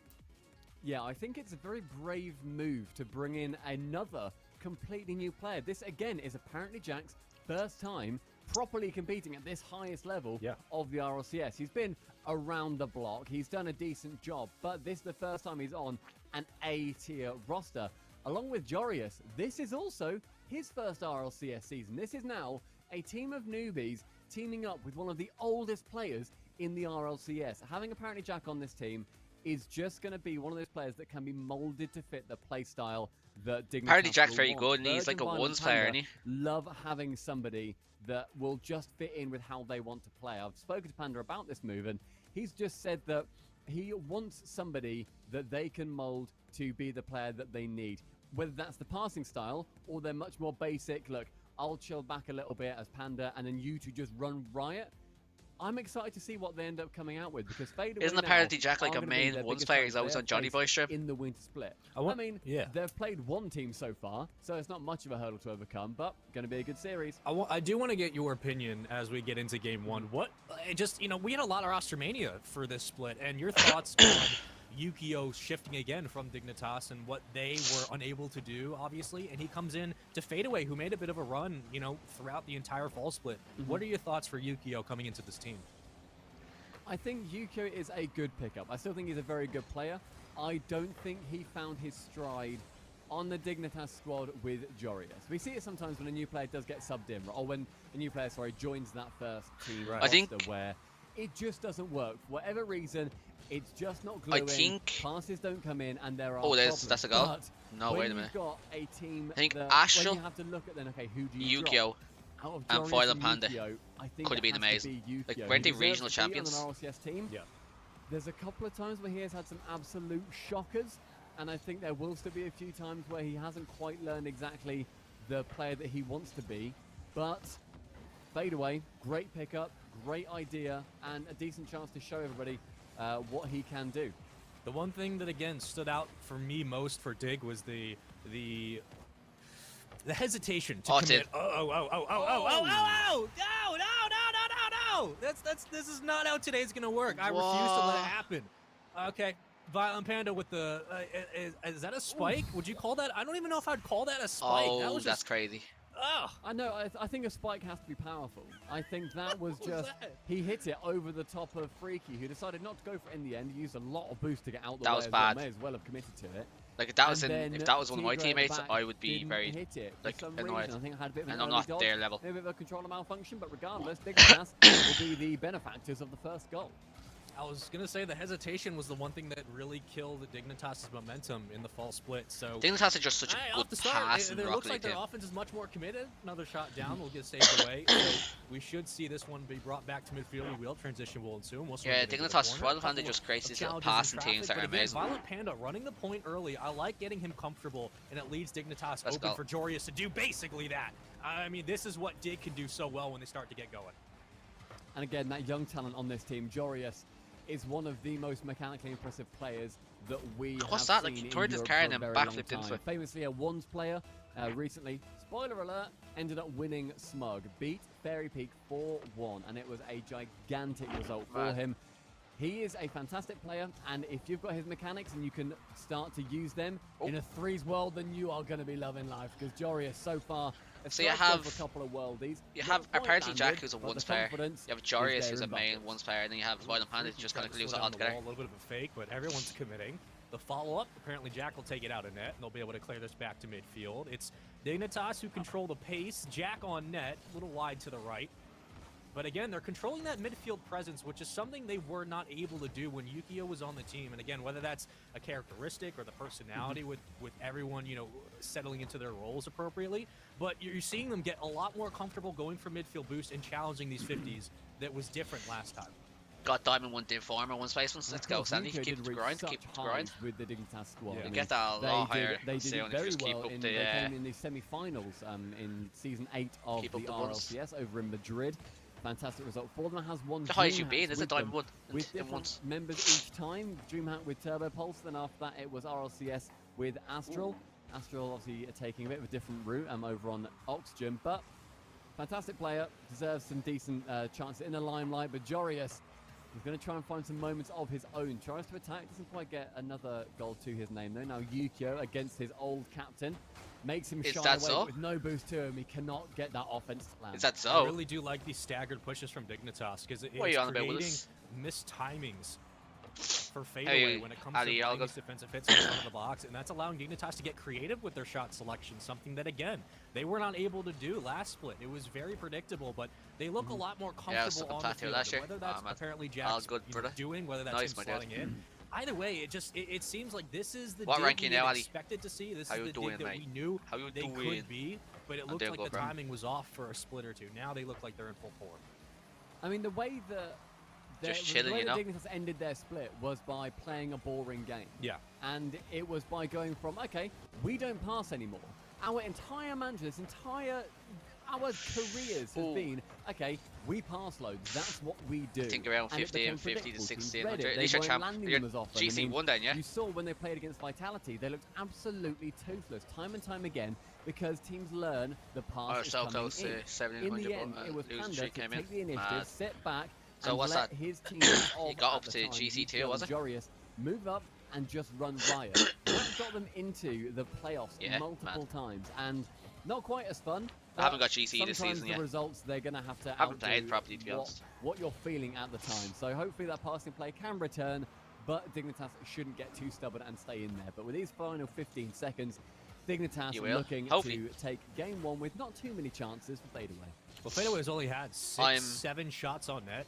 Yeah, I think it's a very brave move to bring in another completely new player. This, again, is apparently Jack's first time properly competing at this highest level of the RLCS. He's been around the block. He's done a decent job, but this is the first time he's on an A-tier roster. Along with Jorius, this is also his first RLCS season. This is now a team of newbies teaming up with one of the oldest players in the RLCS. Having apparently Jack on this team is just going to be one of those players that can be molded to fit the playstyle that Dignitas Apparently Jack's will very want. good, and he's like a Violent ones player, Panda isn't he? love having somebody that will just fit in with how they want to play. I've spoken to Panda about this move, and he's just said that he wants somebody that they can mold to be the player that they need. Whether that's the passing style, or they're much more basic, look, I'll chill back a little bit as Panda, and then you two just run riot. I'm excited to see what they end up coming out with, because Fadeaway Isn't now apparently Jack like are a gonna be main their ones biggest player? chance He's always they on have Johnny faced Boy strip. in the winter split. I mean, yeah. they've played one team so far, so it's not much of a hurdle to overcome, but going to be a good series. I do want to get your opinion as we get into game one. What, just, we had a lot of roster mania for this split, and your thoughts on Yukio shifting again from Dignitas and what they were unable to do, obviously, and he comes in to Fadeaway, who made a bit of a run, throughout the entire fall split. What are your thoughts for Yukio coming into this team? I think Yukio is a good pickup. I still think he's a very good player. I don't think he found his stride on the Dignitas squad with Jorius. We see it sometimes when a new player does get subbed in, or when a new player, joins that first team roster, where it just doesn't work. For whatever reason, it's just not gluing. Passes don't come in, and there are problems. That's a goal. But No, when wait a minute. you've got a team I think that, Astral, when you have to look at then, okay, who do you Yukio, drop? Out of and Jorius Violent Panda. Yukio, I think Could have it been has to amazing. be Like, Yukio. weren't they He regional deserves to be on champions? an RLCS team. Yeah. There's a couple of times where he has had some absolute shockers, and I think there will still be a few times where he hasn't quite learned exactly the player that he wants to be. But Fadeaway, great pickup, great idea, and a decent chance to show everybody what he can do. The one thing that, again, stood out for me most for Dig was the hesitation to commit. No! This is not how today's gonna work. I refuse to let it happen. Okay, Violent Panda with the is that a spike? Would you call that? I don't even know if I'd call that a spike. Oh, that was that's just, crazy. Oh, I know. I think a spike has to be powerful. I think that was What was just that? he hit it over the top of Freaky, who decided not to go for it in the end. He used a lot of boost to get out the That way. was as well. bad. May as well have committed to it. Like, if that was And then if that was one of my Tigre at the teammates, back I would be didn't very hit it for like some annoyed. reason. I think I had a bit of an And I'm early not dodge, their level. maybe a bit of a controller malfunction, but regardless, Dignitas will be the benefactors of the first goal. I was gonna say the hesitation was the one thing that really killed Dignitas' momentum in the fall split. So Dignitas are just such a off good the start, pass in it the looks Rocket like League their team. offense is much more committed. Another shot down will get saved away. So we should see this one be brought back to midfield. We will. Transition will ensue. We'll swing Yeah, it into the Dignitas' corner. Wild Panda just creates these little Challenges in passing teams that traffic, are but again, amazing. Violent Panda running the point early. I like getting him comfortable, and it leaves Dignitas Let's open go. for Jorius to do basically that. I mean, this is what Dig can do so well when they start to get going. And again, that young talent on this team, Jorius, is one of the most mechanically impressive players that we What's have that? Like, seen he in turned his Europe car for and a then very long backflipped into time. it. Famously, a ones player recently, spoiler alert, ended up winning Smug, beat Fairy Peak 4-1, and it was a gigantic result for Man. him. He is a fantastic player, and if you've got his mechanics and you can start to use them in a threes world, then you are going to be loving life, because Jorius so far has So you started off have- a couple of worldies. You Not have quite apparently landed, Jack, who's a but ones the player. confidence You have is Jorius, there who's a in main buckets. ones player, and then you have Violent Panda, who just kind of glues it Slow all down the together. wall, a little bit of a fake, but everyone's committing. The follow-up, apparently Jack will take it out of net, and they'll be able to clear this back to midfield. It's Dignitas who control the pace. Jack on net, a little wide to the right. But again, they're controlling that midfield presence, which is something they were not able to do when Yukio was on the team. And again, whether that's a characteristic or the personality with everyone, you know, settling into their roles appropriately. But you're seeing them get a lot more comfortable going for midfield boost and challenging these 50s that was different last time. Got Diamond 1 Div Farmer, one space ones. Let's go, Sandy. Yukio Keep did the reach grind, such keep the highs grind. with the Dignitas squad. Yeah. I You mean, get that a lot higher. They soon did it if you very just keep well. up They the came in the semi-finals in season 8 of Keep the up the ones. RLCS over in Madrid. Fantastic result for them. It has one. the highest you've DreamHack been is a with them, Diamond 1 with in different once. members each time. DreamHack with Turbo Pulse. Then after that, it was RLCS with Astral. Astral obviously taking a bit of a different route over on Oxygen, but fantastic player, deserves some decent chances in the limelight. But Jorius is going to try and find some moments of his own. Tries to attack, doesn't quite get another goal to his name though. Now Yukio against his old captain. Makes him Is shy that away so? with no boost to him. He cannot get that offense to land. Is that I so? really do like these staggered pushes from Dignitas because it's What are you on about, creating Willis? missed timings for fadeaway Hey, when it comes Ali, to all playing good. these defensive hits in front of the box, and that's allowing Dignitas to get creative with their shot selection, something that, again, they were not able to do last split. It was very predictable, but they look a lot more Yeah, I was comfortable stuck on on the plateau field. last year. Whether that's Oh, man. apparently All Jack's good, you know, brother. doing, whether that's Nice, him my dude. slotting in. Either way, it seems like this is the What dig rank you we now, had Ali? expected to see. This How is you the doing, dig that mate? we knew How you they doing? could be, but it I'm looked doing like good, the bro. timing was off for a split or two. Now they look like they're in full form. I mean, the way that Just the chilling, way you that know? Dignitas ended their split was by playing a boring game. Yeah. And it was by going from, okay, we don't pass anymore. Our entire mantra, our careers have Ooh. been, okay, we pass loads. That's what we do. I think around And it 50 became and 50 to predictable. 60. Teams read it. At least They you're weren't champ. landing You're them as often. I GC mean, 1 then, yeah? You saw when they played against Vitality, they looked absolutely toothless time and time again because teams learn the pass Oh, is so coming close in. to 17 In when the the end, it was losing Panda streak to came in. take the initiative, Mad. sit back, So and what's let that? his team He got up to GC2, was it? Jorius move up and just run riot. That got them into the playoffs Yeah, multiple times, and not quite as fun. I haven't but got GC this sometimes season the yet. results they're going to have to Haven't played outdo properly, to be honest. what you're feeling at the time. So hopefully that passing play can return, but Dignitas shouldn't get too stubborn and stay in there. But with these final 15 seconds, Dignitas You will. looking Hopefully. to take game one with not too many chances for fadeaway. Well, Fadeaway's only had 7 shots on net.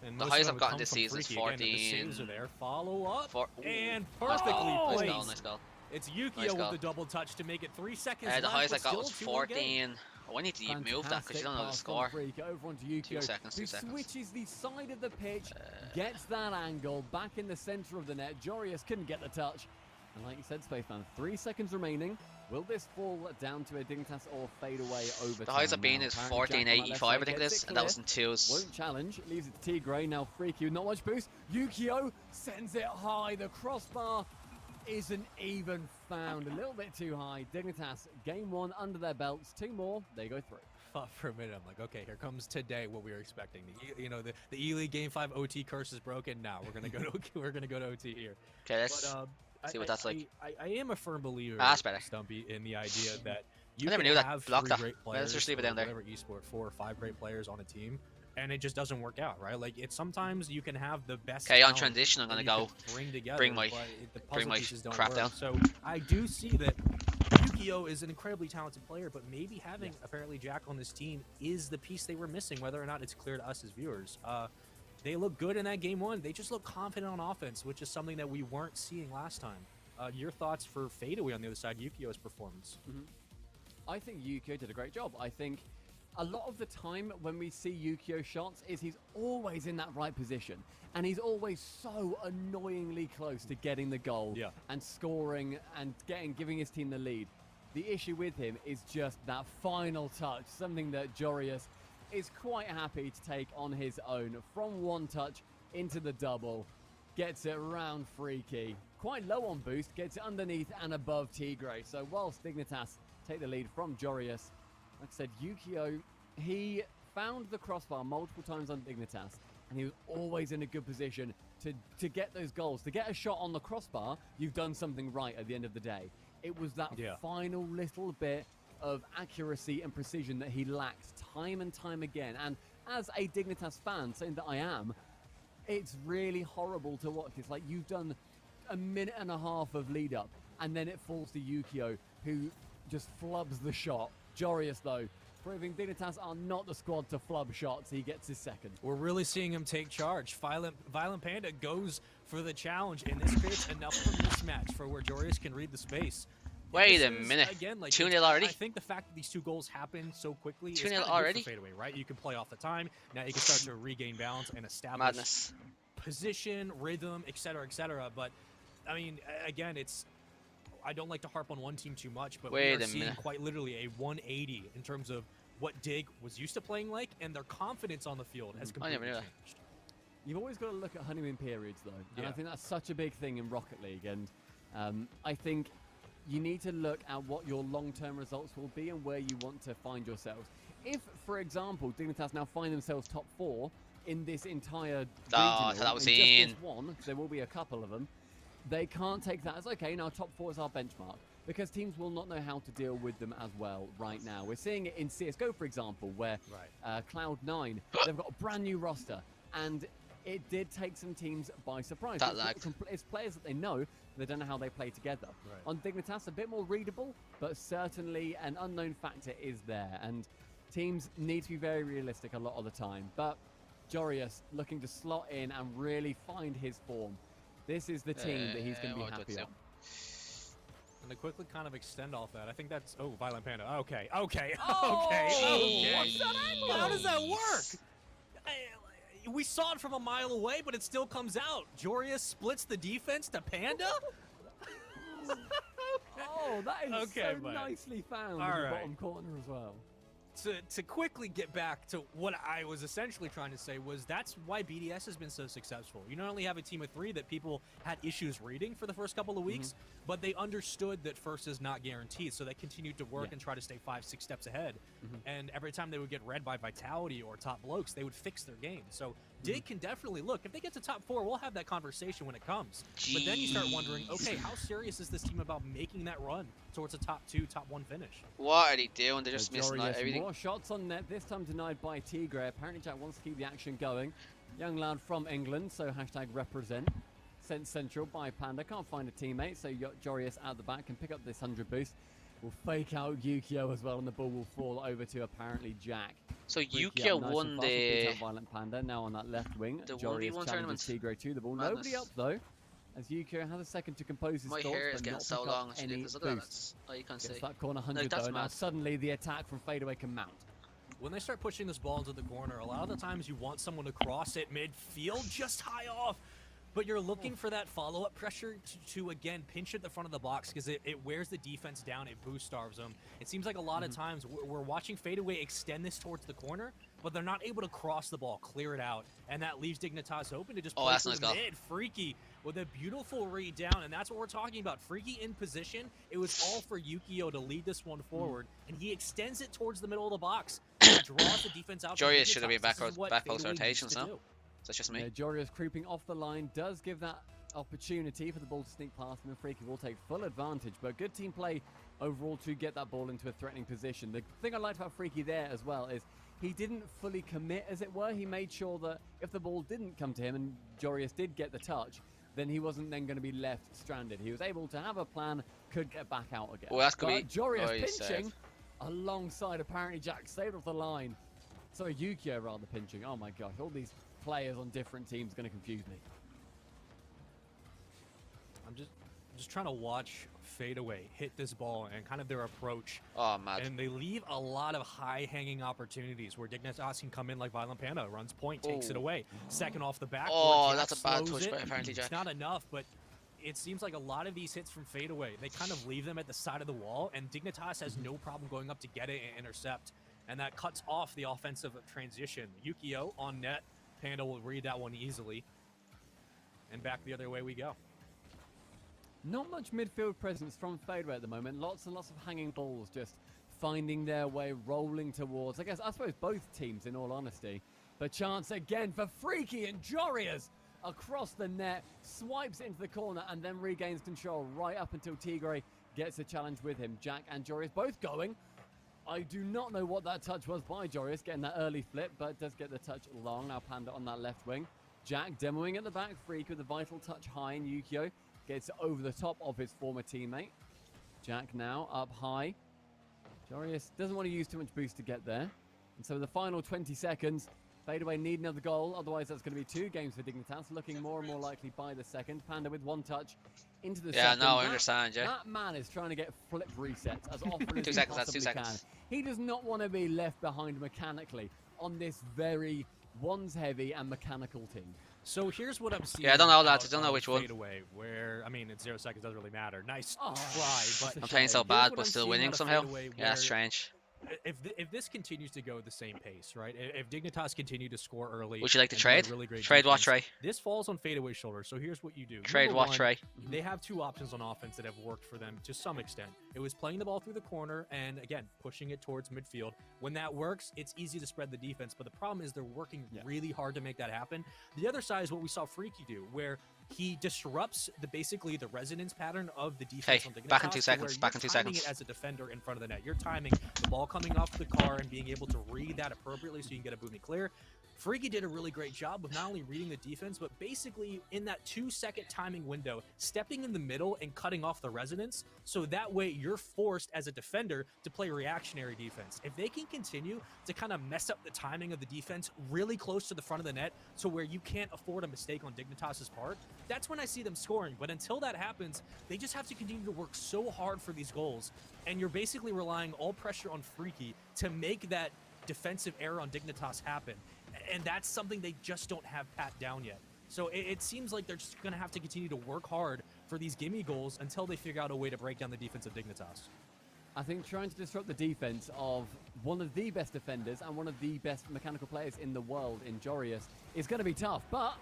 And The most highest of them I've gotten come this from season is Freaky. Again, and the 14. saves are there. Follow up. And Nice perfectly goal, placed. nice goal, nice goal. It's Yukio Nice goal. with the double touch to make it 3 seconds The left. highest I but got still was 2-1 game. 14. Oh, I need to even move that because you don't know the Fantastic score. pass from Freak over onto Yukio, 2 seconds, 2 who seconds. switches the side of the pitch, gets that angle back in the center of the net. Jorius couldn't get the touch. And like you said, Spaceman, 3 seconds remaining. Will this fall down to a Dignitas or fade away over The highest I've been now? is Apparently Jack on that left 14.85, I side think it gets is, it and that was clear. in twos. Won't challenge, leaves it to Tigray. Now Freaky with not much boost. Yukio sends it high. The crossbar isn't even found. A little bit too high. Dignitas, game one under their belts. 2 more, they go through. Thought for a minute, I'm like, okay, here comes today what we were expecting. The E-League Game 5 OT curse is broken. Now we're gonna go to OT here. Okay, let's But, see what that's like. I am a firm believer, That's better. Stumpy, in the idea that you never can knew that have blocked 3 that. great Let's players, just leave it or down there. whatever esport, 4 or 5 great players on a team, and it just doesn't work out, right? Like it's sometimes you can have the best. Okay, on talent transition, I'm that gonna you go can bring together, bring my- but the bring puzzle my pieces don't crap work. down. So I do see that Yukio is an incredibly talented player, but maybe having apparently Jack on this team is the piece they were missing, whether or not it's clear to us as viewers. they look good in that game one. They just look confident on offense, which is something that we weren't seeing last time. Your thoughts for Fadeaway on the other side, Yukio's performance? I think Yukio did a great job. I think a lot of the time when we see Yukio shots is he's always in that right position. And he's always so annoyingly close to getting the goal and scoring and giving his team the lead. The issue with him is just that final touch, something that Jorius is quite happy to take on his own. From one touch into the double, gets it round Freaky. Quite low on boost, gets it underneath and above Tigray. So whilst Dignitas take the lead from Jorius, like I said, Yukio, he found the crossbar multiple times on Dignitas, and he was always in a good position to get those goals. To get a shot on the crossbar, you've done something right at the end of the day. It was that final little bit of accuracy and precision that he lacks time and time again. And as a Dignitas fan, saying that I am, it's really horrible to watch. It's like you've done a minute and a half of lead up, and then it falls to Yukio, who just flubs the shot. Jorius, though, proving Dignitas are not the squad to flub shots. He gets his second. We're really seeing him take charge. Violent Panda goes for the challenge, and this creates enough of a mismatch for where Jorius can read the space. Wait a minute. Again, like 2-0 already? I think the fact that these two goals happen so quickly is 2-0 kind of already? good for Fadeaway, right? You can play off the time. Now you can start to regain balance and establish position, rhythm, etc. But I mean, again, I don't like to harp on one team too much, but we are seeing quite literally a 180 in terms of what Dig was used to playing like, and their confidence on the field has completely changed. You've always got to look at honeymoon periods, though, and I think that's such a big thing in Rocket League. And I think you need to look at what your long-term results will be and where you want to find yourselves. If, for example, Dignitas now find themselves top 4 in this entire regional, that was just this one, there will be a couple of them, they can't take that as, okay, now top 4 is our benchmark, because teams will not know how to deal with them as well right now. We're seeing it in CSGO, for example, where Cloud9, they've got a brand new roster, and it did take some teams by surprise. It's players that they know, they don't know how they play together. On Dignitas, a bit more readable, but certainly an unknown factor is there, and teams need to be very realistic a lot of the time. But Jorius looking to slot in and really find his form. This is the team that he's going to be happy on. And to quickly kind of extend off that, I think that's... Oh, Violent Panda. Okay. What's that angle? How does that work? We saw it from a mile away, but it still comes out. Jorius splits the defense to Panda? Oh, that is so nicely found in the bottom corner as well. To quickly get back to what I was essentially trying to say was that's why BDS has been so successful. You not only have a team of 3 that people had issues reading for the first couple of weeks, but they understood that first is not guaranteed, so they continued to work and try to stay 5-6 steps ahead. And every time they would get read by Vitality or top blokes, they would fix their game. So Dig can definitely look. If they get to top 4, we'll have that conversation when it comes. But then you start wondering, okay, how serious is this team about making that run towards a top 2, top 1 finish? What are they doing? They're just missing out everything. More shots on net, this time denied by Tigray. Apparently Jack wants to keep the action going. Young lad from England, so hashtag represent. Sent central by Panda. Can't find a teammate, so Jorius out the back can pick up this 100 boost. Will fake out Yukio as well, and the ball will fall over to apparently Jack. So Yukio won the Violent Panda now on that left wing. The Jorius challenges Tigray to the ball. Nobody up though, as Yukio has a second to compose his thoughts. My hair is but getting not so pick up long. any Look at that. boost. Oh, you can't see. Gets that corner 100 though. Now suddenly the attack from Fadeaway can mount. When they start pushing this ball into the corner, a lot of the times you want someone to cross it midfield just high off. But you're looking for that follow-up pressure to again, pinch at the front of the box because it wears the defense down, it boost starves them. It seems like a lot of times we're watching Fadeaway extend this towards the corner, but they're not able to cross the ball, clear it out, and that leaves Dignitas open to just play through mid. Freaky with a beautiful read down, and that's what we're talking about. Freaky in position. It was all for Yukio to lead this one forward, and he extends it towards the middle of the box and draws the defense out. Jorius should have been back post rotations now. That's just me. Jorius creeping off the line does give that opportunity for the ball to sneak past him, and Freaky will take full advantage. But good team play overall to get that ball into a threatening position. The thing I liked about Freaky there as well is he didn't fully commit, as it were. He made sure that if the ball didn't come to him and Jorius did get the touch, then he wasn't then going to be left stranded. He was able to have a plan, could get back out again. Well, that's going to be Jorius pinching alongside apparently Jack saved off the line. Sorry, Yukio rather pinching. Oh my gosh, all these players on different teams is going to confuse me. I'm just trying to watch Fadeaway hit this ball and kind of their approach. Oh, mad. And they leave a lot of high-hanging opportunities where Dignitas can come in like Violent Panda, runs point, takes it away. Second off the back. Oh, that's a bad touch, but apparently Jack. It's not enough, but it seems like a lot of these hits from Fadeaway, they kind of leave them at the side of the wall, and Dignitas has no problem going up to get it and intercept. And that cuts off the offensive transition. Yukio on net. Panda will read that one easily. And back the other way we go. Not much midfield presence from Fadeaway at the moment. Lots and lots of hanging balls just finding their way, rolling towards, I suppose both teams in all honesty. The chance again for Freaky, and Jorius across the net, swipes into the corner and then regains control right up until Tigre gets a challenge with him. Jack and Jorius both going. I do not know what that touch was by Jorius, getting that early flip, but does get the touch long. Now Panda on that left wing. Jack demoing at the back, Freak with the vital touch high, and Yukio gets over the top of his former teammate. Jack now up high. Jorius doesn't want to use too much boost to get there. And so the final 20 seconds, Fadeaway need another goal, otherwise that's going to be 2 games for Dignitas, looking more and more likely by the second. Panda with 1 touch into the second. Yeah, no, I understand, yeah. That man is trying to get flip resets as often as 2 he seconds, that's possibly 2 seconds. can. He does not want to be left behind mechanically on this very ones-heavy and mechanical team. So here's what I'm seeing. Yeah, I don't know, lads. I don't know which one. Fadeaway, where, I mean, it's 0 seconds, doesn't really matter. Nice Oh, try, but I'm playing so here's bad, what but I'm still seeing winning out of somehow. Fadeaway Yeah, that's where strange. If this continues to go the same pace, right? If Dignitas continue to score early, Would you like to and play trade? really great Trade what, defense, Trey? This falls on Fadeaway's shoulders. So here's what you do. Trade Number what, one, Trey? They have 2 options on offense that have worked for them to some extent. It was playing the ball through the corner and, again, pushing it towards midfield. When that works, it's easy to spread the defense. But the problem is they're working really hard to make that happen. The other side is what we saw Freaky do, where he disrupts basically the resonance pattern of the defense on Dignitas. Back in 2 seconds. Back in 2 You're timing seconds. it as a defender in front of the net. You're timing the ball coming off the car and being able to read that appropriately so you can get a booming clear. Freaky did a really great job of not only reading the defense, but basically in that 2-second timing window, stepping in the middle and cutting off the resonance. So that way you're forced as a defender to play reactionary defense. If they can continue to kind of mess up the timing of the defense really close to the front of the net to where you can't afford a mistake on Dignitas's part, that's when I see them scoring. But until that happens, they just have to continue to work so hard for these goals. And you're basically relying all pressure on Freaky to make that defensive error on Dignitas happen. And that's something they just don't have pat down yet. So it seems like they're just going to have to continue to work hard for these gimme goals until they figure out a way to break down the defense of Dignitas. I think trying to disrupt the defense of one of the best defenders and one of the best mechanical players in the world in Jorius is going to be tough, but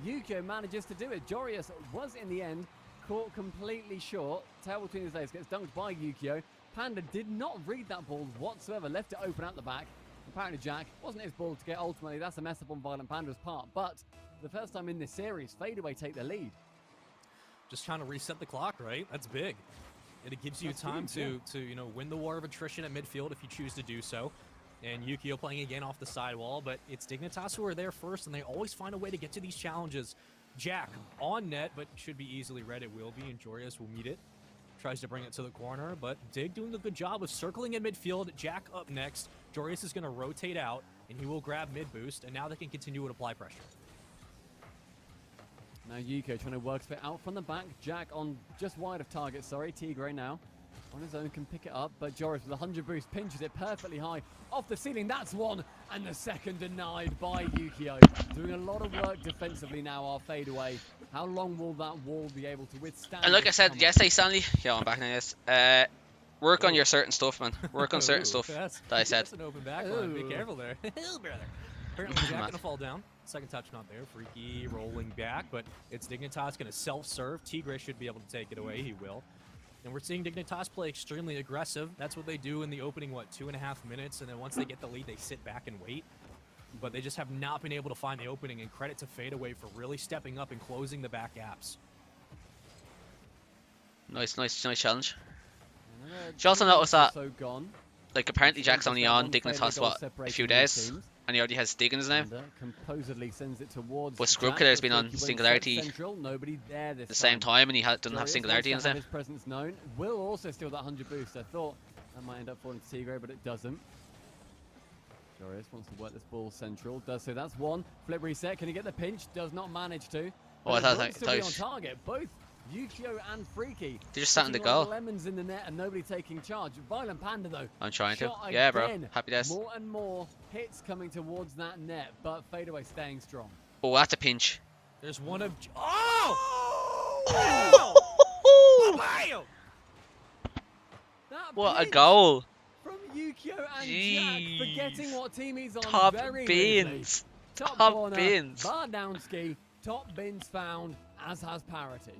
Yukio manages to do it. Jorius was, in the end, caught completely short. Tail between his legs, gets dunked by Yukio. Panda did not read that ball whatsoever, left it open at the back. Apparently Jack wasn't his ball to get. Ultimately, that's a mess up on Violent Panda's part, but the first time in this series, Fadeaway take the lead. Just trying to reset the clock, right? That's big. And it gives you time to win the war of attrition at midfield if you choose to do so. And Yukio playing again off the sidewall, but it's Dignitas who are there first, and they always find a way to get to these challenges. Jack on net, but should be easily read. It will be, and Jorius will meet it. Tries to bring it to the corner, but Dig doing a good job of circling in midfield. Jack up next. Jorius is going to rotate out, and he will grab mid boost, and now they can continue to apply pressure. Now Yukio trying to work it out from the back. Jack on just wide of target, sorry. Tigre now on his own can pick it up, but Jorius with 100 boost pinches it perfectly high off the ceiling. That's one, and the second denied by Yukio. Doing a lot of work defensively now, our Fadeaway. How long will that wall be able to withstand? And like I said yesterday, Stanley, yeah, I'm back now, yes. Work on your certain stuff, man. Work on certain stuff that I said. That's an open back line. Be careful there. Brother. Apparently Jack going to fall down. Second touch not there. Freaky rolling back, but it's Dignitas going to self-serve. Tigre should be able to take it away. He will. And we're seeing Dignitas play extremely aggressive. That's what they do in the opening, 2.5 minutes? And then once they get the lead, they sit back and wait. But they just have not been able to find the opening, and credit to Fadeaway for really stepping up and closing the back gaps. Nice challenge. Did you also notice that, like, apparently Jack's only on Dignitas, what, a few days? And he already has Dig in his name. Composedly sends it towards but Scrubkiller's been on Singularity Nobody there the same time, and he doesn't have Singularity in his name. His presence known. Will also steal that 100 boost. I thought that might end up falling to Tigre, but it doesn't. Joris wants to work this ball central. Does so. That's one. Flip reset. Can he get the pinch? Does not manage to. Oh, I But thought it looks to be on that target. Both Yukio and Freaky. They just sat in the sitting like goal. lemons in the net and nobody taking charge. Violent Panda though. I'm trying to. Shot Yeah, bro. again. Happy days. More and more hits coming towards that net, but Fadeaway staying strong. Oh, that's a pinch. There's one of. Oh! Wow! That What a pinch goal. from Yukio and Jeez. Jack, forgetting what team he's on Top very bins. Top Top corner, bins. Bardowski, top bins found, as has Parity.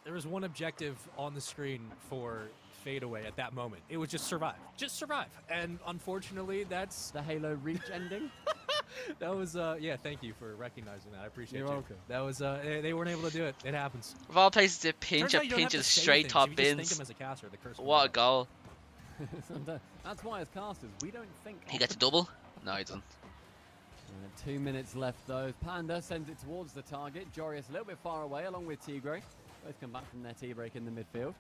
There was one objective on the screen for Fadeaway at that moment. It was just survive. Just survive. And unfortunately, that's... The Halo Reach ending. That was, yeah, thank you for recognizing that. I appreciate You're you. welcome. That was, they weren't able to do it. It happens. Of all places to pinch, Turns a out you don't have pinch to is say straight things. top If you just bins. think him as a caster, the curse will What a work. goal. That's why as casters, we don't think He gets a double? No, he doesn't. 2 minutes left though. Panda sends it towards the target. Jorius a little bit far away along with Tigray. Both come back from their tea break in the midfield.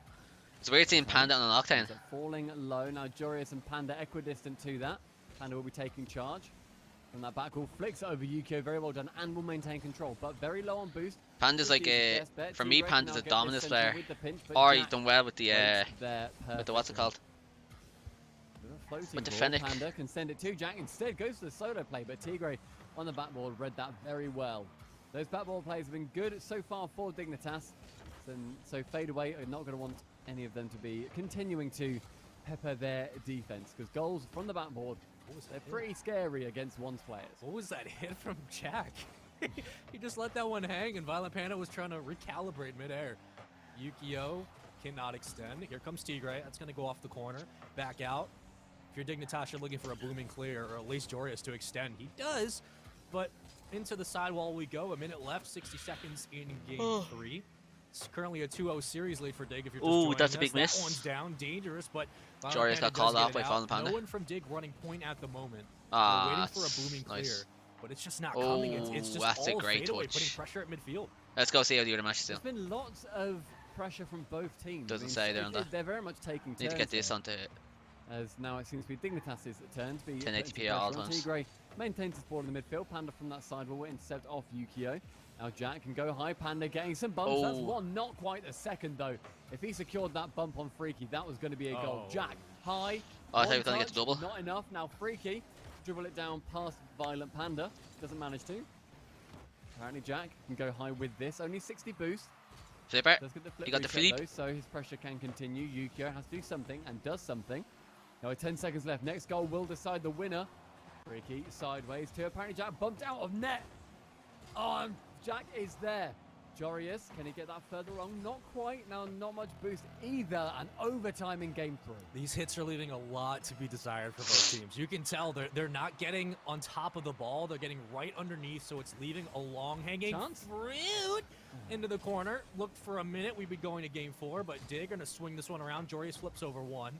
It's weird seeing Panda on a lockdown. So falling low. Now Jorius and Panda equidistant to that. Panda will be taking charge. From that back wall, flicks over Yukio, very well done, and will maintain control, but very low on boost. Panda's like a, for me, Panda's a dominance player. Or he's done well with the what's it called? With the Fennec. Panda can send it to Jack, instead goes to the solo play, but Tigray on the backboard read that very well. Those backboard plays have been good so far for Dignitas, so Fadeaway are not going to want any of them to be continuing to pepper their defense, because goals from the backboard, they're pretty scary against one's players. What was that hit from Jack? He just let that one hang, and Violent Panda was trying to recalibrate midair. Yukio cannot extend. Here comes Tigray. That's going to go off the corner. Back out. If you're Dignitas, you're looking for a booming clear, or at least Jorius to extend. He does, but into the sidewall we go. A minute left, 60 seconds in game 3. It's currently a 2-0 series lead for Dig. If you're just joining that's a us. big miss. That one's down, dangerous, but Jorius got called off by Violent Panda. No one from Dig running point at the moment. Ah, We're waiting for a booming nice. clear, but it's just not coming. It's just that's a all great Fadeaway touch. putting pressure at midfield. Let's go see how the other match is There's doing. been lots of pressure from both teams. Doesn't say there on that. They're very much taking turns. Need to get this here, onto as now it seems to be Dignitas' turn to be 1080p at all times. Tigray maintains his ball in the midfield. Panda from that side will intercept off Yukio. Now Jack can go high. Panda getting some bumps. That's one, not quite the second though. If he secured that bump on Freaky, that was going to be a goal. Jack high. Oh, I thought he one was going to get touch, the double. Not enough. Now Freaky dribble it down past Violent Panda. Doesn't manage to. Apparently Jack can go high with this. Only 60 boost. Flipper. Does get the flip He got the reset, flip. though, so his pressure can continue. Yukio has to do something and does something. Now 10 seconds left. Next goal will decide the winner. Freaky sideways to apparently Jack bumped out of net. Oh, and Jack is there. Jorius, can he get that further wrong? Not quite. Now not much boost either. And overtime in game 3. These hits are leaving a lot to be desired for both teams. You can tell they're not getting on top of the ball. They're getting right underneath, so it's leaving a long hanging fruit into the corner. Looked for a minute. We'd be going to game 4, but Dig going to swing this one around. Jorius flips over one.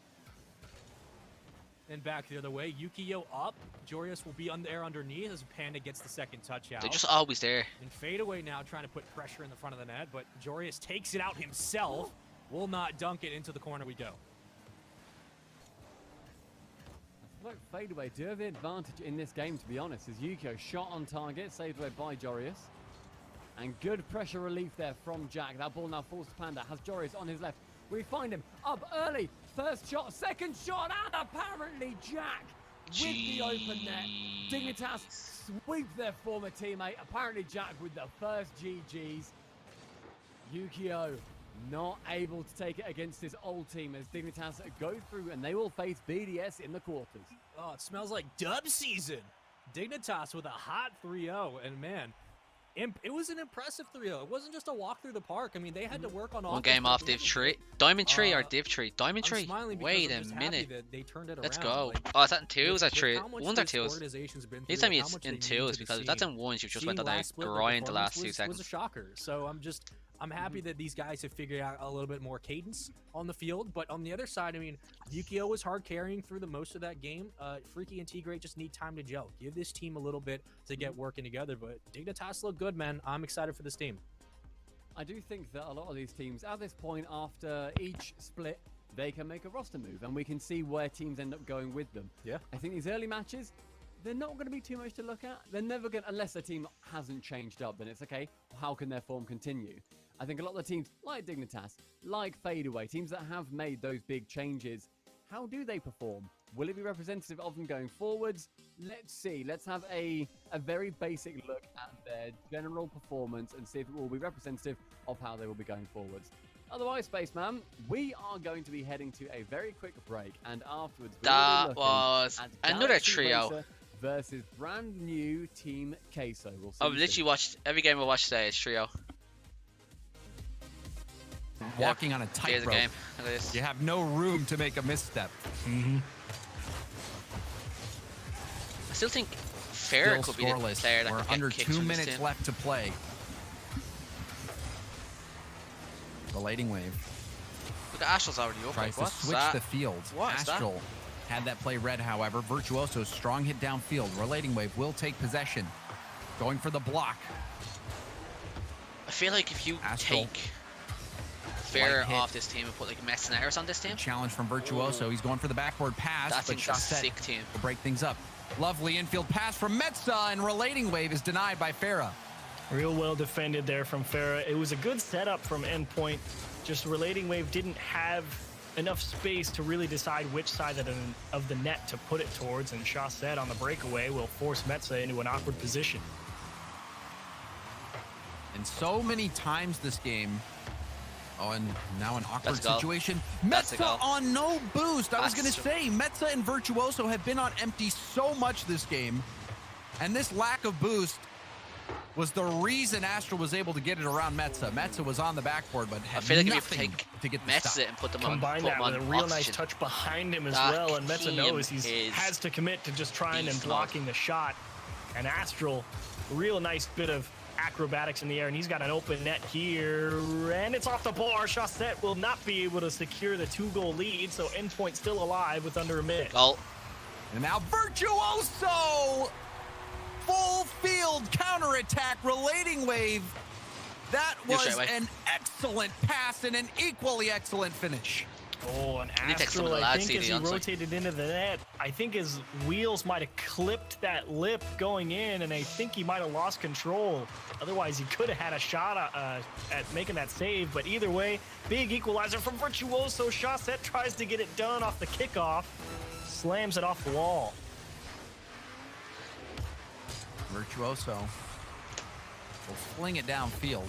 Then back the other way. Yukio up. Jorius will be on there underneath as Panda gets the second touch out. They're just always there. And Fadeaway now trying to put pressure in the front of the net, but Jorius takes it out himself. Will not dunk it. Into the corner we go. I feel like Fadeaway do have the advantage in this game, to be honest, as Yukio shot on target, saved away by Jorius. And good pressure relief there from Jack. That ball now falls to Panda. Has Jorius on his left. We find him up early. First shot, second shot, and apparently Jack with the open net. Dignitas sweep their former teammate. Apparently Jack with the first GG's. Yukio not able to take it against his old team as Dignitas go through and they will face BDS in the quarters. Oh, it smells like dub season. Dignitas with a hot 3-0, and man, it was an impressive 3-0. It wasn't just a walk through the park. I mean, they had to work on One game off Div Tree. Diamond Tree or Div Tree? Diamond I'm Tree. smiling because Wait I'm a just happy minute. that they turned it Let's around. go. Like, Oh, is that in twos or with three? how much Ones or this twos? organization's been You through tell me and how it's much they in mean to twos the because if that's scene, in ones, you've just seeing went on a last split grind the last performance 2 was a seconds. shocker. So I'm happy that these guys have figured out a little bit more cadence on the field. But on the other side, I mean, Yukio was hard carrying through the most of that game. Freaky and Tigray just need time to gel. Give this team a little bit to get working together. But Dignitas look good, man. I'm excited for this team. I do think that a lot of these teams, at this point, after each split, they can make a roster move, and we can see where teams end up going with them. Yeah. I think these early matches, they're not going to be too much to look at. They're never going to, unless their team hasn't changed up, then it's okay, how can their form continue? I think a lot of the teams, like Dignitas, like Fadeaway, teams that have made those big changes, how do they perform? Will it be representative of them going forwards? Let's see. Let's have a very basic look at their general performance and see if it will be representative of how they will be going forwards. Otherwise, Spaceman, we are going to be heading to a very quick break, and afterwards, That was another trio Racer versus brand new Team Queso. We'll see I've you literally soon. watched every game I watched today. It's trio. Walking on a Here's the tightrope. game. Look at this. You have no room to make a misstep. I still think Farrah Still could be the scoreless. player that We're could get under kicked 2 from this minutes team. left to play. Relating wave Look at Astral's already up. tries Like, to what's switch that? the field. What is that? Astral had that play read, however. Virtuoso, strong hit downfield. Relating wave will take possession. Going for the block. I feel like if you Astral. take Farrah hit. off this team and put like Mercenaries on this team, Challenge from Virtuoso. He's going for the backboard pass, that but thing's a Chaussette sick team. will break things up. Lovely infield pass from Metza, and Relating wave is denied by Farrah. Real well defended there from Farrah. It was a good setup from Endpoint. Just Relating Wave didn't have enough space to really decide which side of the net to put it towards, and Chaussette on the breakaway will force Metza into an awkward position. And so many times this game. Oh, and now an awkward That's a goal. situation. That's a Metza goal. on no boost. I was going to That's- say, Metza and Virtuoso have been on empty so much this game. And this lack of boost was the reason Astral was able to get it around Metza. Metza was on the backboard, but I had feel like if you nothing take to get the stop. Metza and put them on, Combine put that them on with a real nice oxygen. touch behind him as That well, and Metza team knows he is has to commit to just trying and beast blocking the shot. And Astral, real nice bit of acrobatics in the air, and he's got an open net here, and it's off the bar. Chaussette will not be able to secure the 2-goal lead, so Endpoint still alive with under a minute. Goal. And now Virtuoso! Full field counterattack, Relating wave. That Yeah, was straight away. an excellent pass and an equally excellent finish. Oh, and need to take some of Astral, the I lads think to as the he onside. rotated into the net, I think his wheels might have clipped that lip going in, and I think he might have lost control. Otherwise, he could have had a shot at making that save, but either way, big equalizer from Virtuoso. Chaussette tries to get it done off the kickoff, slams it off the wall. Virtuoso will fling it downfield.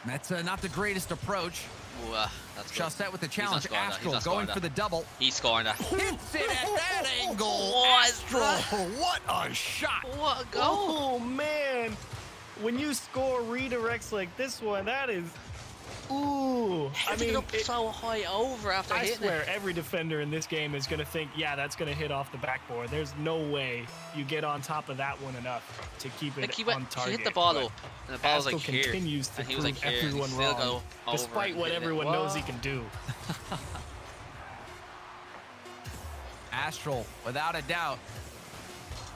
Metza, not the greatest approach. Ooh, that's good. Chaussette with the not challenge. scoring that. He's Astral not going scoring for that. the double. He's scoring that. Hits it at that angle. What is Astral, that? what a shot. What a goal! Oh, man. When you score redirects like this one, that is... Ooh. I Hitting mean, it up so high over after I hitting swear, it. every defender in this game is going to think, yeah, that's going to hit off the backboard. There's no way you get on top of that one enough to keep it Like he on target. hit the ball but up, and the ball was like Astral here, continues to and he was prove like here, and he everyone still wrong, go over despite and what hitting it. everyone knows he What? can do. Astral, without a doubt,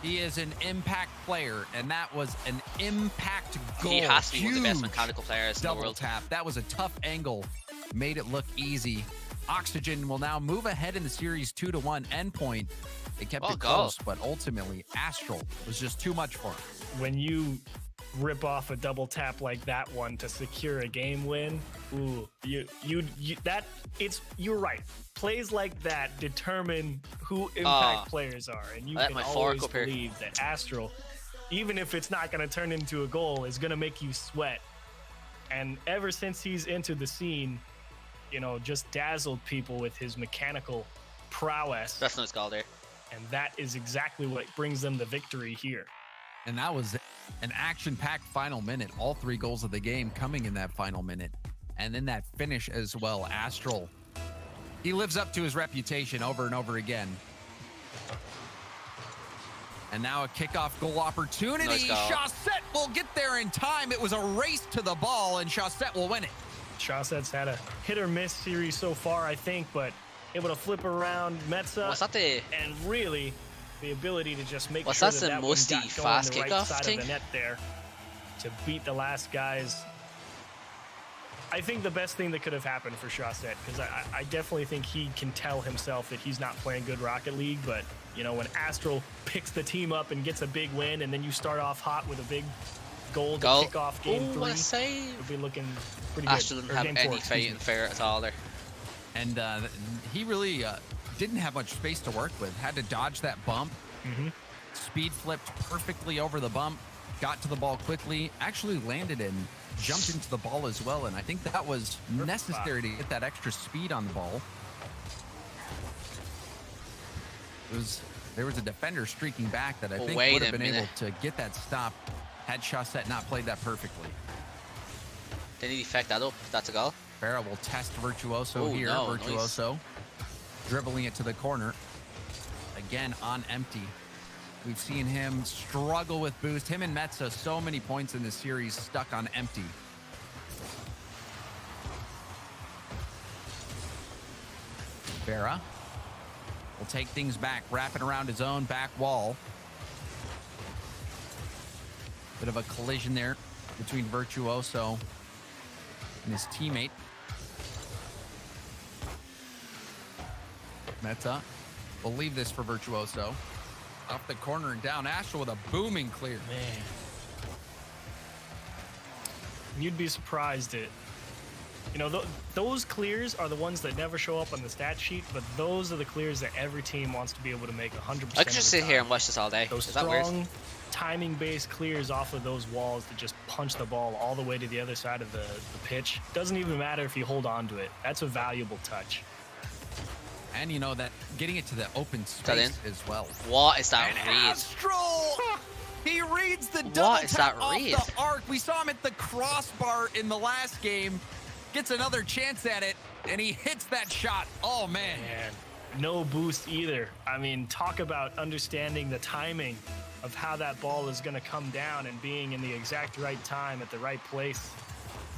he is an impact player, and that was an impact goal. He has to be one of the best Huge mechanical players in the double world. tap. That was a tough angle. Made it look easy. Oxygen will now move ahead in the series 2-1. Endpoint. They kept Well, it goal. close, but ultimately Astral was just too much for him. When you rip off a double tap like that one to secure a game win, ooh, you're right. Plays like that determine who impact players are, and you I let can my fork always up here. believe that Astral, even if it's not going to turn into a goal, is going to make you sweat. And ever since he's entered the scene, you know, just dazzled people with his mechanical prowess, That's no goal there. and that is exactly what brings them the victory here. And that was an action-packed final minute. All 3 goals of the game coming in that final minute. And then that finish as well. Astral, he lives up to his reputation over and over again. And now a kickoff goal opportunity. Nice goal. Chaussette will get there in time. It was a race to the ball, and Chaussette will win it. Chaussette's had a hit or miss series so far, I think, but able to flip around Metza, What's that the? and really the ability to just make What's sure that, that the that one musty got going fast the right kickoff side thing? of the net there to beat the last guys I think the best thing that could have happened for Chaussette, because I definitely think he can tell himself that he's not playing good Rocket League, but, you know, when Astral picks the team up and gets a big win, and then you start off hot with a big goal to kick off game 3, what a save. It'll be looking pretty good. Astral didn't have any faith in Fair at all there. And he really didn't have much space to work with. Had to dodge that bump. Speed flipped perfectly over the bump. Got to the ball quickly. Actually landed and jumped into the ball as well. And I think that was necessary to get that extra speed on the ball. There was a defender streaking back that I think would have been able to get that stop had Chaussette not played that perfectly. Did he effect that up? That's a goal. Farah will test Virtuoso here. No, Virtuoso dribbling it to the corner. Again on empty. We've seen him struggle with boost. Him and Metza, so many points in this series stuck on empty. Farah will take things back, wrapping around his own back wall. Bit of a collision there between Virtuoso and his teammate. Metza will leave this for Virtuoso. Off the corner and down. Astral with a booming clear. Man. You'd be surprised at, you know, those clears are the ones that never show up on the stat sheet, but those are the clears that every team wants to be able to make 100%. I could just sit here and watch this all day. Those strong timing-based clears off of those walls that just punch the ball all the way to the other side of the pitch. Doesn't even matter if you hold on to it. That's a valuable touch. And you know that getting it to the open space as well. What is that and read? Astral! He reads the double tap off read? the arc. We saw him at the crossbar in the last game. Gets another chance at it, and he hits that shot. Oh, man. No boost either. I mean, talk about understanding the timing of how that ball is going to come down and being in the exact right time at the right place.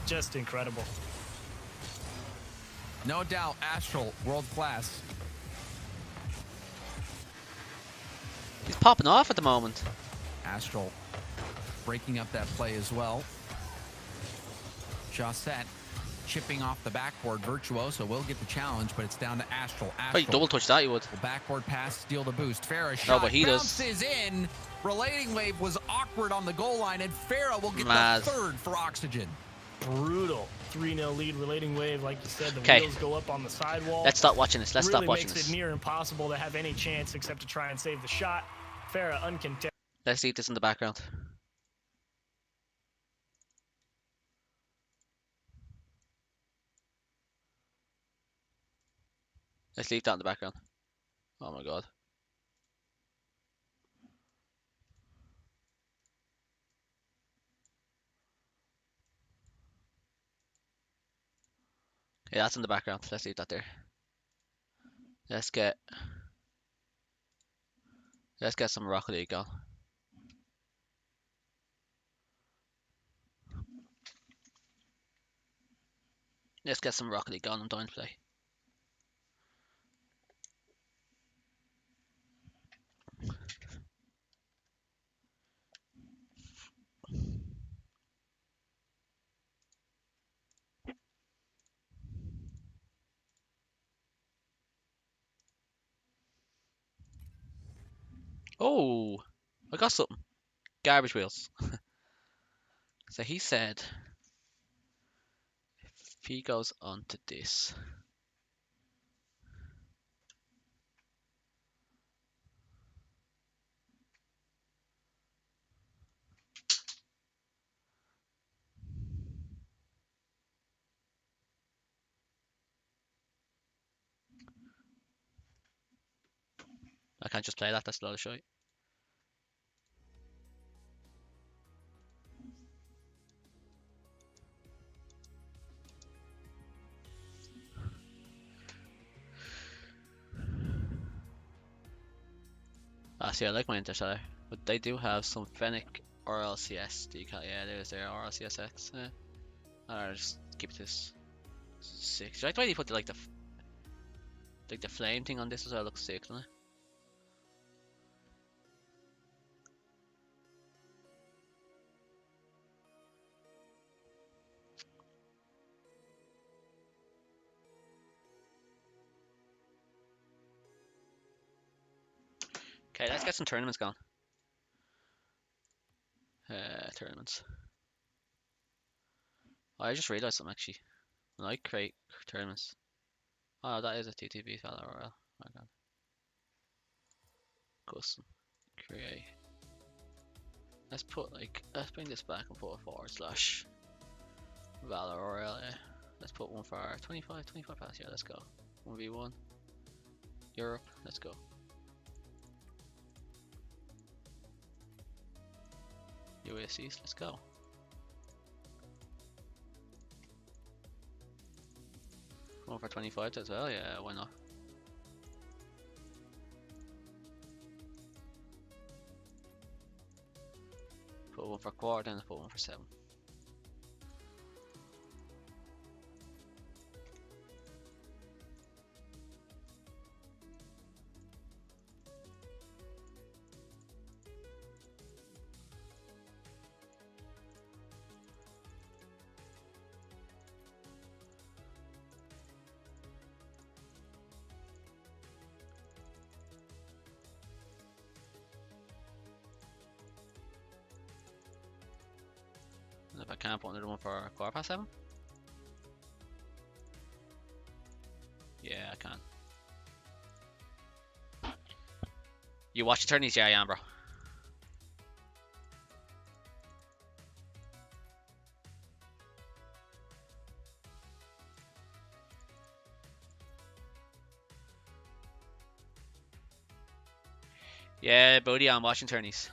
Just incredible. No doubt, Astral, world class. He's popping off at the moment. Astral breaking up that play as well. Chaussette chipping off the backboard. Virtuoso will get the challenge, but it's down to Astral. Oh, you double touch that, you would. The backboard pass, steal the boost. Farah shot, no, but he bounces in. Relating wave was awkward on the goal line, and Farah will get Mad. the third for Oxygen. Brutal. 3-0 lead, relating wave. Like you said, the wheels go up on the sidewall. Let's stop watching this. Let's stop watching this. Makes it near impossible to have any chance except to try and save the shot. Farah uncontested. Let's see this in the background. Let's leave that in the background. Oh my god. Yeah, that's in the background. Let's leave that there. Let's get some Rocket League on. Let's get some Rocket League on. I'm dying to play. Oh, I got something. Garbage wheels. So he said, if he goes on to this. I can't just play that, that's a lot of shit. See, I like my Interstellar, but they do have some Fennec RLCS decal. Yeah, there's their RLCSX. I'll just keep this 6. Should I try to put the flame thing on this as well? Looks sick, doesn't it? Okay, let's get some tournaments going. Tournaments. I just realized something actually. When I create tournaments. Oh, that is a TTV file URL. My god. Custom. Create. Let's bring this back and put a / Valor URL. Yeah. Let's put one for 25 pass. Yeah, let's go. 1v1. Europe. Let's go. UACs. Let's go. One for 25 as well. Yeah, why not? Put one for quad and put one for 7. And if I can't put another one for quad pass 7? Yeah, I can. You watch the tourneys? Yeah, I am, bro. Yeah, buddy, I'm watching tourneys.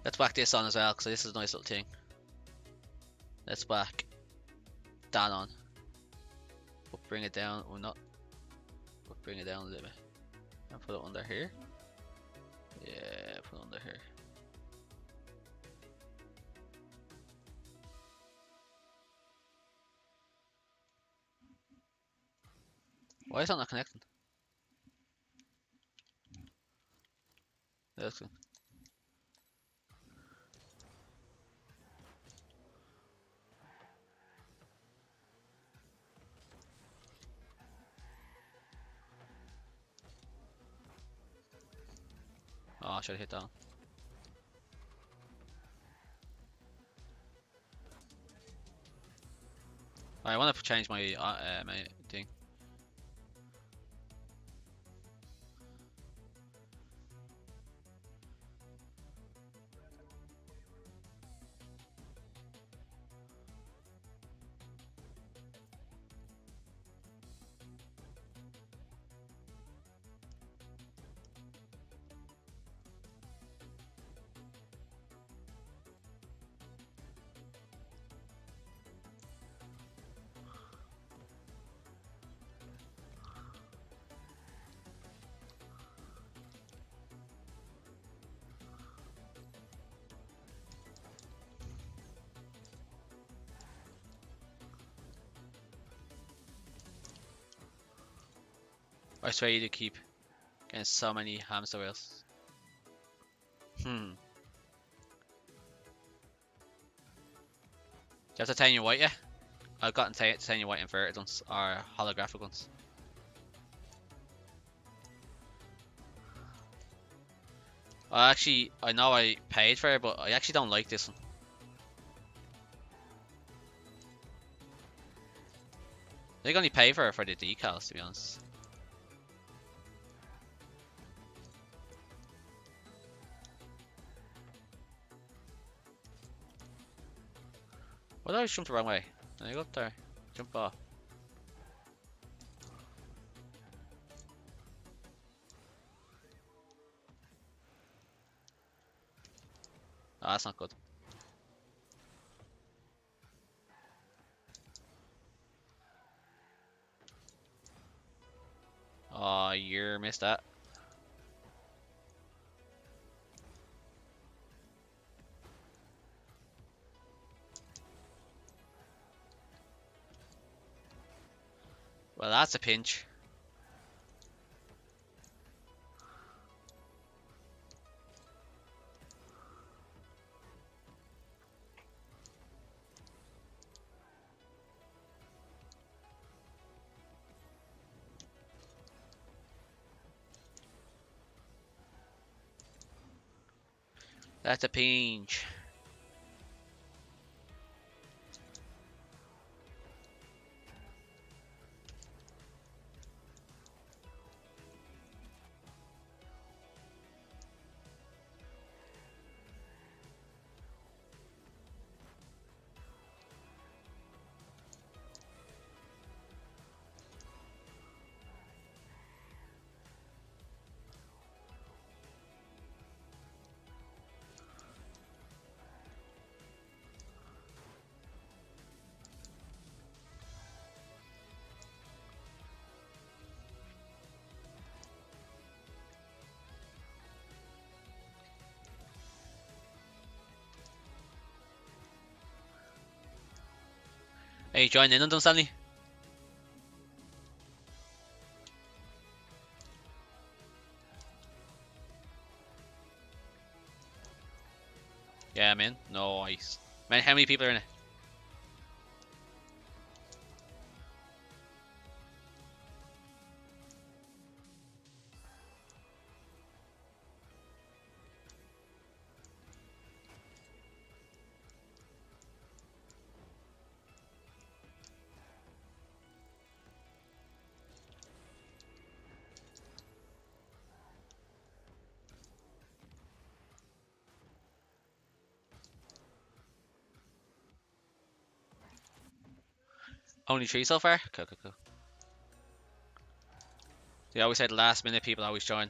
Let's whack this on as well, because this is a nice little thing. Let's whack that on. We'll bring it down. We'll not. We'll bring it down a little bit. And put it under here. Yeah, put it under here. Why is that not connecting? That's good. Oh, I should have hit that one. I want to change my my thing. I swear you to keep getting so many hamster wheels. Do you have titanium white, yeah? I've gotten titanium white inverted ones, or holographic ones. I know I paid for it, but I actually don't like this one. I think I only pay for it for the decals, to be honest. Why did I jump the wrong way? Can I go up there? Jump off. Oh, that's not good. Oh, you missed that. Well, that's a pinch. That's a pinch. Hey, join in on them, Stanley. Yeah, man. Nice. Man, how many people are in it? Only 3 so far? Cool, cool, cool. They always said last minute people always join.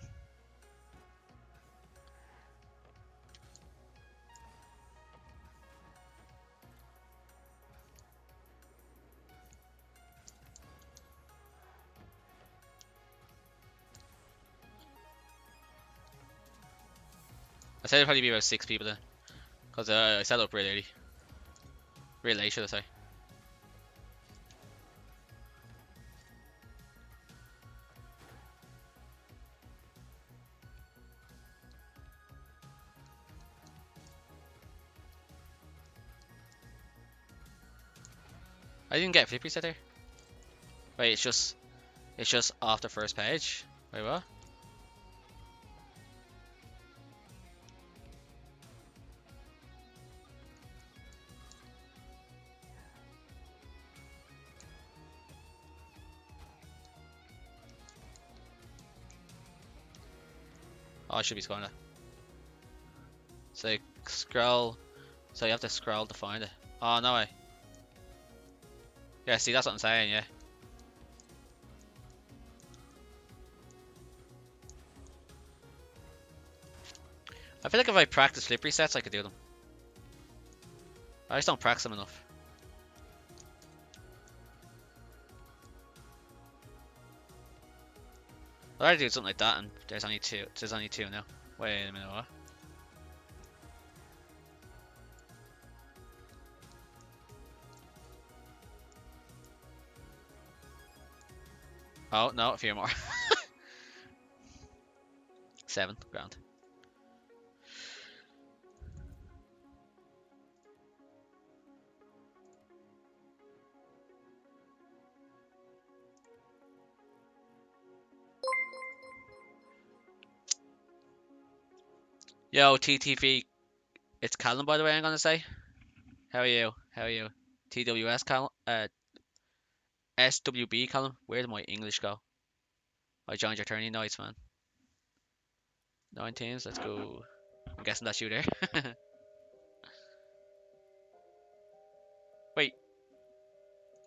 I said it'd probably be about 6 people then. Because I set up real early. Real late, should I say. I didn't get a flip reset there. Wait, it's just off the first page. Wait, what? Oh, I should be scoring that. So you scroll. So you have to scroll to find it. Oh, no way. Yeah, see, that's what I'm saying, yeah. I feel like if I practice flip resets, I could do them. I just don't practice them enough. I'd rather do something like that, and there's only two. There's only 2 now. Wait a minute, what? Oh, no, a few more. 7, grand. Yo, TTV, it's Callum, by the way, I'm gonna say. How are you? How are you? TWS Callum, SWB Callum, where did my English go? I joined your tourney, nice man. 19s, let's go. I'm guessing that's you there. Wait,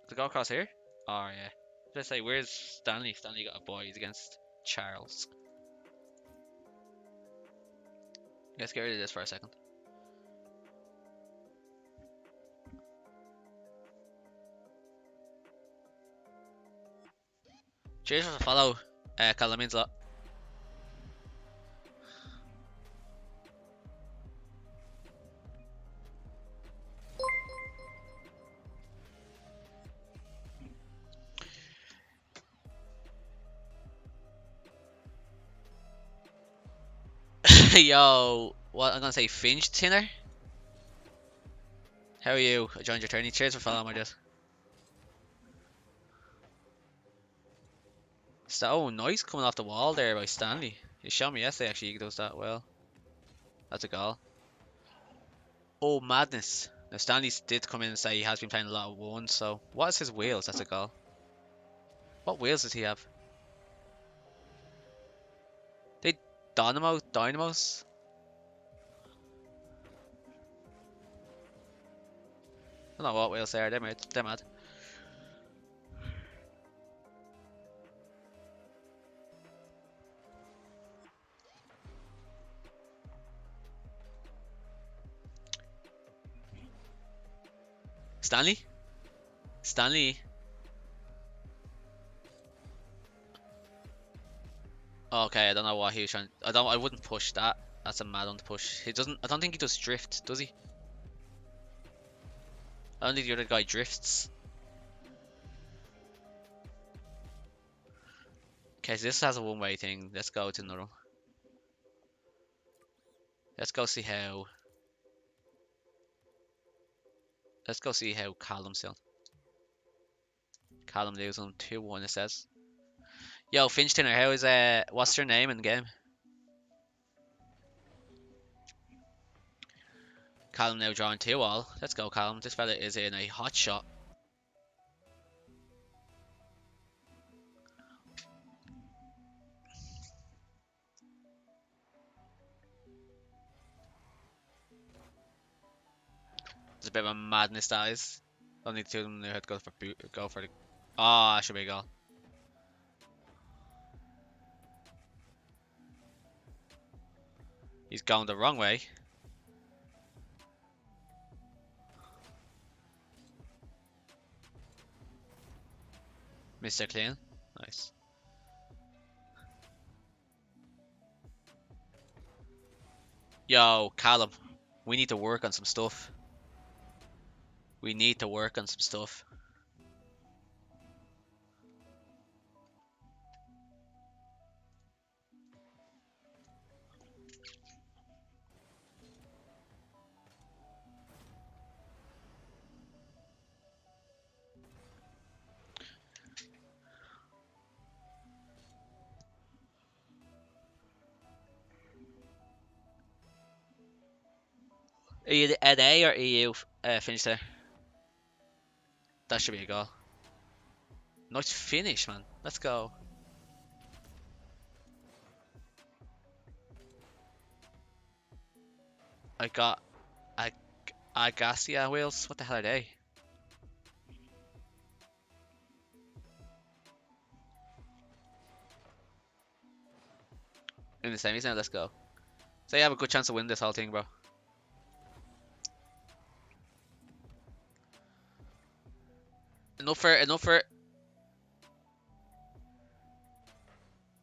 to go across here? Oh yeah. Let's say, where's Stanley? Stanley got a boy, he's against Charles. Let's get rid of this for a second. Cheers for the follow, Callum, means a lot. Yo, what I'm gonna say, Finch Tinner? How are you? I joined your tourney. Cheers for following my dude. So nice coming off the wall there by Stanley. You showed me yesterday actually he does that well. That's a goal. Oh, madness. Now, Stanley did come in and say he has been playing a lot of ones, so what is his wheels? That's a goal. What wheels does he have? They Dynamos? I don't know what wheels they are, they're mad. They're mad. Stanley? Stanley? Okay, I don't know what he was trying. I wouldn't push that. That's a mad one to push. He doesn't. I don't think he does drift, does he? I don't think the other guy drifts. Okay, so this has a one-way thing. Let's go to another one. Let's go see how. Let's go see how Callum's doing. Callum losing 2-1. It says. Yo, Finchtoner, how is what's your name in the game? Callum now drawing 2-all. Let's go, Callum. This fella is in a hot shot. It's a bit of a madness, that is. Only two of them knew how to go for the. Oh, that should be a goal. He's going the wrong way. Mr. Clean. Nice. Yo, Callum. We need to work on some stuff. We need to work on some stuff. Are you at A or EU finish there? That should be a goal. Nice finish, man. Let's go. I got Agasia wheels. What the hell are they? In the semis now. Let's go. So you have a good chance to win this whole thing, bro. Enough for.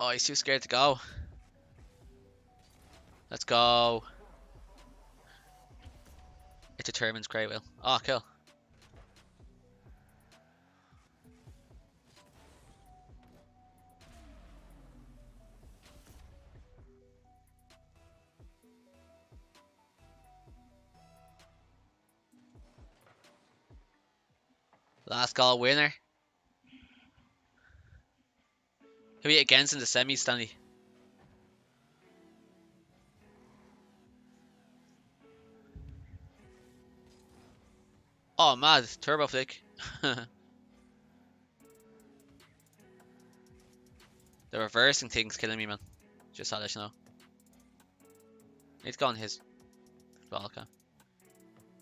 Oh, he's too scared to go. Let's go. It determines great will. Oh, kill. Last goal winner. Who are you against in the semis, Stanley? Oh, mad. Turbo flick. They're reversing things, killing me, man. Just thought I should know. Need to go on his ball cam.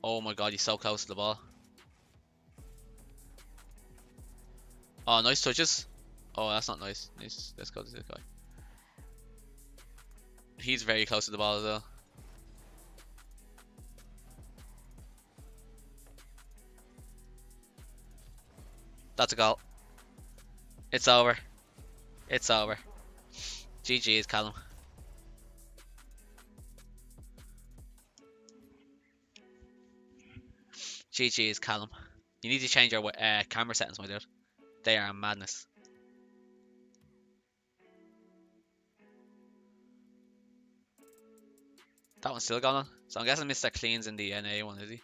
Oh my god, he's so close to the ball. Oh, nice touches. Oh, that's not nice. Nice. Let's go to this guy. He's very close to the ball as well. That's a goal. It's over. It's over. GG's, Callum. GG's, Callum. You need to change your camera settings, my dude. They are madness. That one's still going on. So I'm guessing Mr. Clean's in the NA one, is he?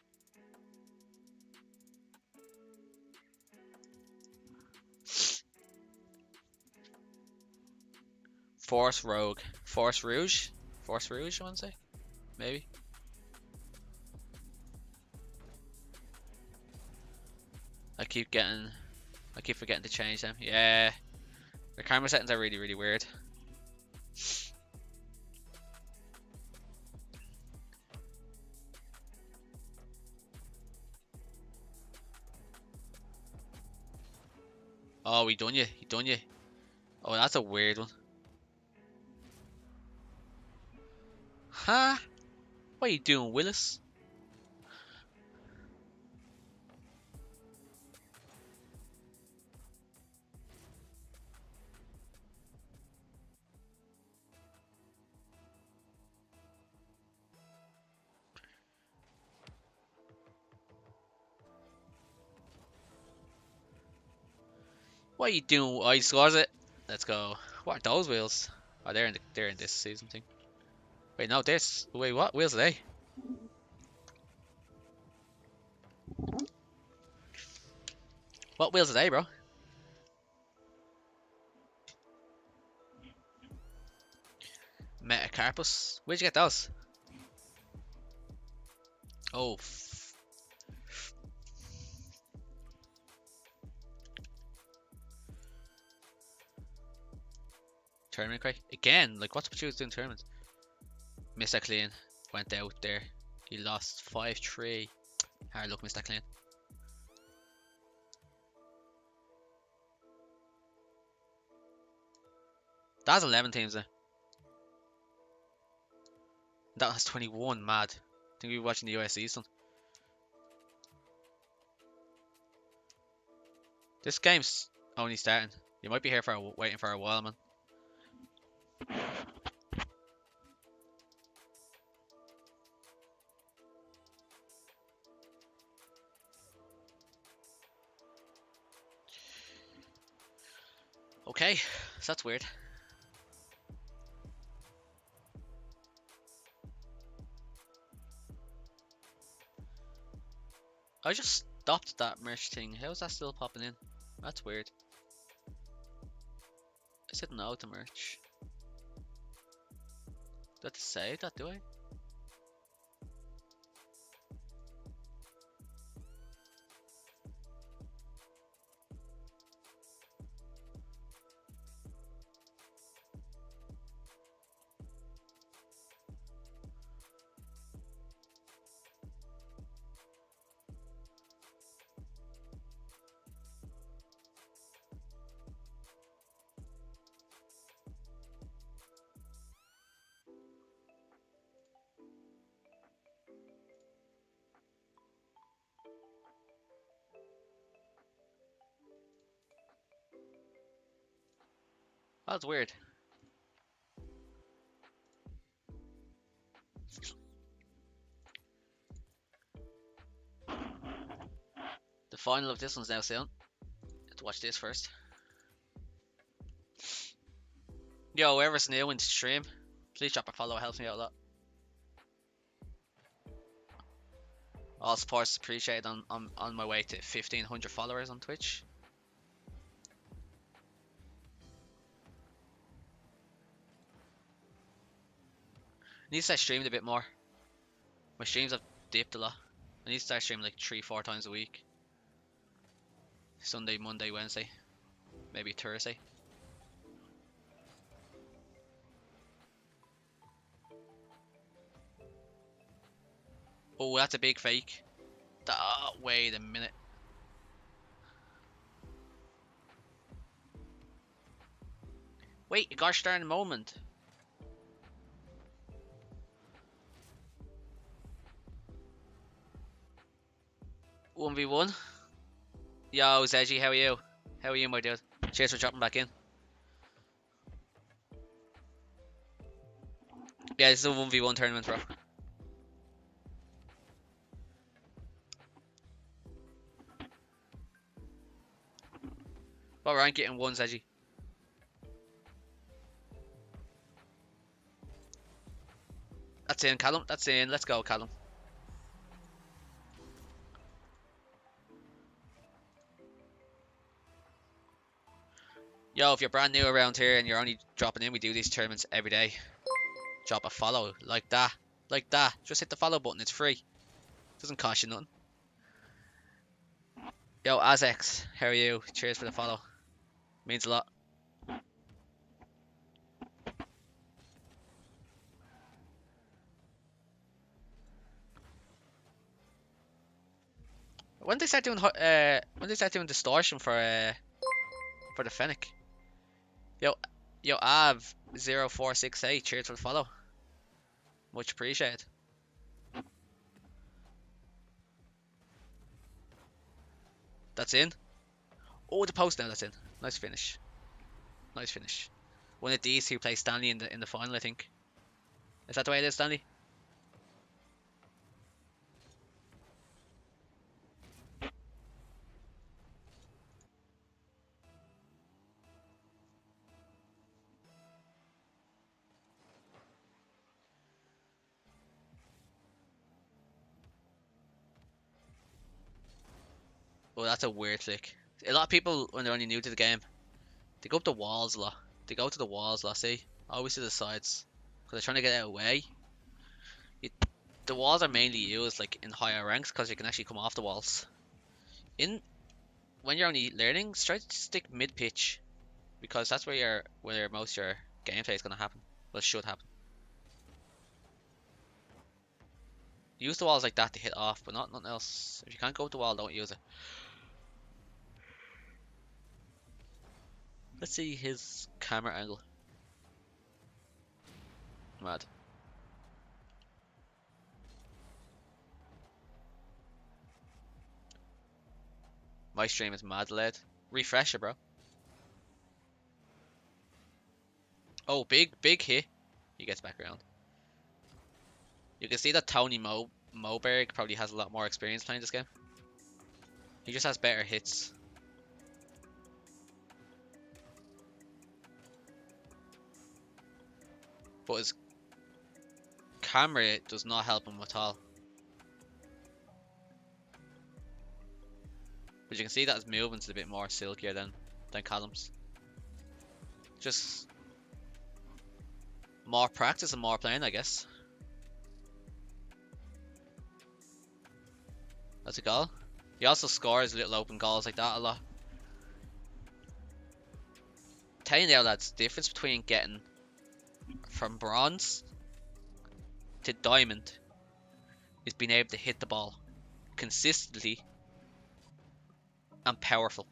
Force Rogue. Force Rouge? Force Rouge, I want to say? Maybe. I keep forgetting to change them. Yeah. The camera settings are really, really weird. Oh, he done you. He done you. Oh, that's a weird one. Huh? What are you doing, Willis? What are you doing? Oh, he scores it. Let's go. What are those wheels? Oh, they're in this season thing. Wait, no, this. Wait, what wheels are they? What wheels are they, bro? Metacarpus. Where'd you get those? Oh. Tournament cray again. Like, what's what you was doing tournaments? Mr. Clean went out there. He lost 5-3. Hard luck, Mr. Clean. That's 11 teams there. That has 21. Mad. I think we were watching the USC son. This game's only starting. You might be here for waiting for a while, man. Okay, so that's weird. I just stopped that merch thing. How is that still popping in? That's weird. I said no to merch. Do I have to save that, do I? That's weird. The final of this one's now soon. Let's watch this first. Yo, whoever's new in stream, please drop a follow, it helps me out a lot. All support's appreciated on my way to 1,500 followers on Twitch. I need to start streaming a bit more. My streams have dipped a lot. I need to start streaming like 3-4 times a week. Sunday, Monday, Wednesday, maybe Thursday. Oh, that's a big fake. Wait a minute. Wait, a gosh darn moment. One v one. Yo, Zedgy, how are you? How are you, my dude? Cheers for dropping back in. Yeah, this is a 1v1 tournament, bro. What rank getting one, Zedgy? That's in, Callum. That's in. Let's go, Callum. Yo, if you're brand new around here and you're only dropping in, we do these tournaments every day. Drop a follow, like that. Like that. Just hit the follow button, it's free. Doesn't cost you nothing. Yo, Azex, how are you? Cheers for the follow. Means a lot. When they start doing distortion for the Fennec? Yo, Av0468, cheers for the follow. Much appreciated. That's in. Oh, the post now. That's in. Nice finish. Nice finish. One of these who plays Stanley in the final, I think. Is that the way it is, Stanley? Oh, that's a weird flick. A lot of people, when they're only new to the game, they go up the walls a lot. They go to the walls a lot, see? Always to the sides. Because they're trying to get out of the way. The walls are mainly used like in higher ranks because you can actually come off the walls. When you're only learning, try to stick mid-pitch. Because that's where most of your gameplay is going to happen. Well, it should happen. Use the walls like that to hit off, but nothing else. If you can't go up the wall, don't use it. Let's see his camera angle. Mad. My stream is mad led. Refresh it, bro. Oh, big hit. He gets back around. You can see that Tony Moberg probably has a lot more experience playing this game. He just has better hits. But his camera does not help him at all. But you can see that his movement's a bit more silkier than Callum's. Just more practice and more playing, I guess. That's a goal. He also scores little open goals like that a lot. Tell you now, lads, the difference between getting from bronze to diamond is being able to hit the ball consistently and powerful.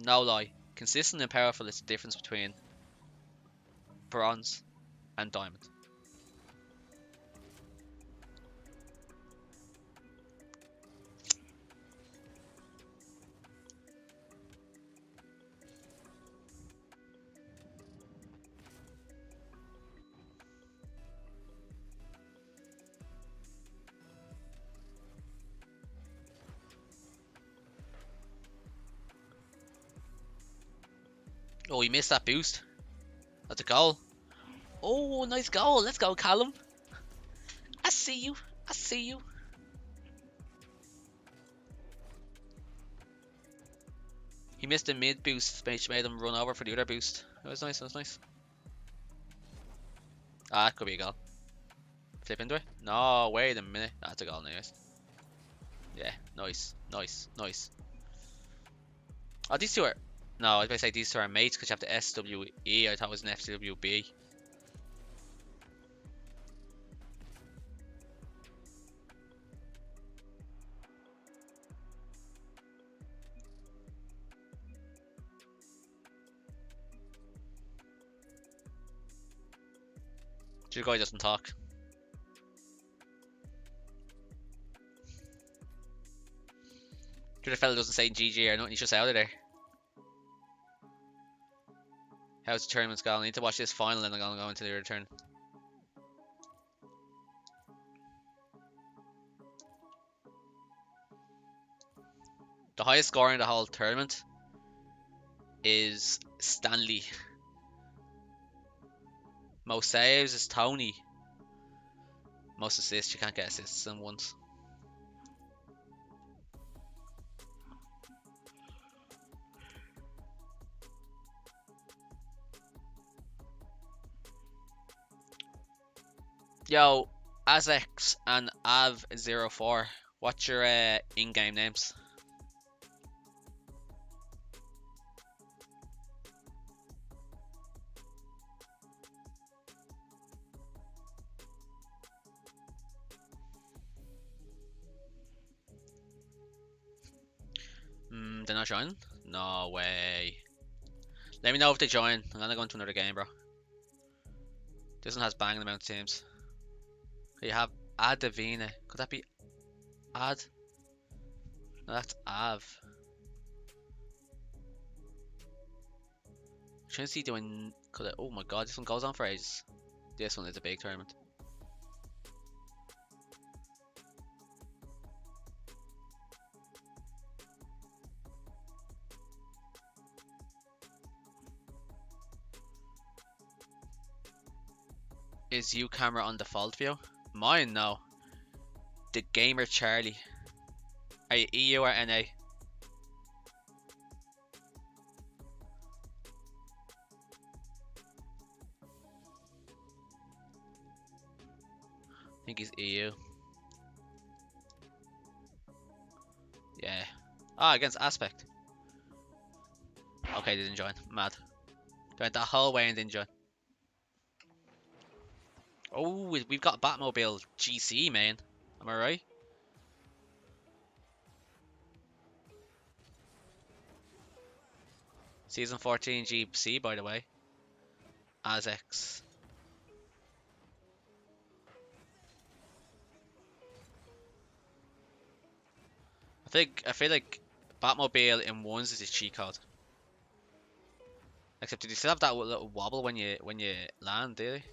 No lie. Consistent and powerful is the difference between bronze and diamond. Oh, he missed that boost. That's a goal. Oh, nice goal. Let's go, Callum. I see you. I see you. He missed the mid boost, which made him run over for the other boost. It was nice. It was nice. Ah, that could be a goal. Flip into it. No, wait a minute. That's a goal, anyways. Yeah, nice. Nice. Nice. Oh, these two are... No, I was about to say these two are mates because you have the SWE. I thought it was an FWB. The guy doesn't talk. The fella doesn't say GG or nothing, he's just out of there. How's the tournament's going? I need to watch this final and I'm going to go into the return. The highest score in the whole tournament is Stanley. Most saves is Tony. Most assists, you can't get assists in once. Yo, Azex and Av04, What's your in-game names? They're not joining? No way. Let me know if they join. I'm gonna go into another game, bro. This one has banging amount of teams. You have Adavina. Could that be Ad? No, that's Av. Trying to see doing. Could it, oh my god, this one goes on for ages. This one is a big tournament. Is you camera on default view? Mine, no. The gamer Charlie. Are you EU or NA? I think he's EU. Yeah. Ah, against Aspect. Okay, they didn't join. Mad. They went that whole way and didn't join. Oh, we've got Batmobile GC, man. Am I right? Season 14 GC, by the way. ASX. I feel like Batmobile in ones is a cheat code. Except did you still have that little wobble when you land, do they?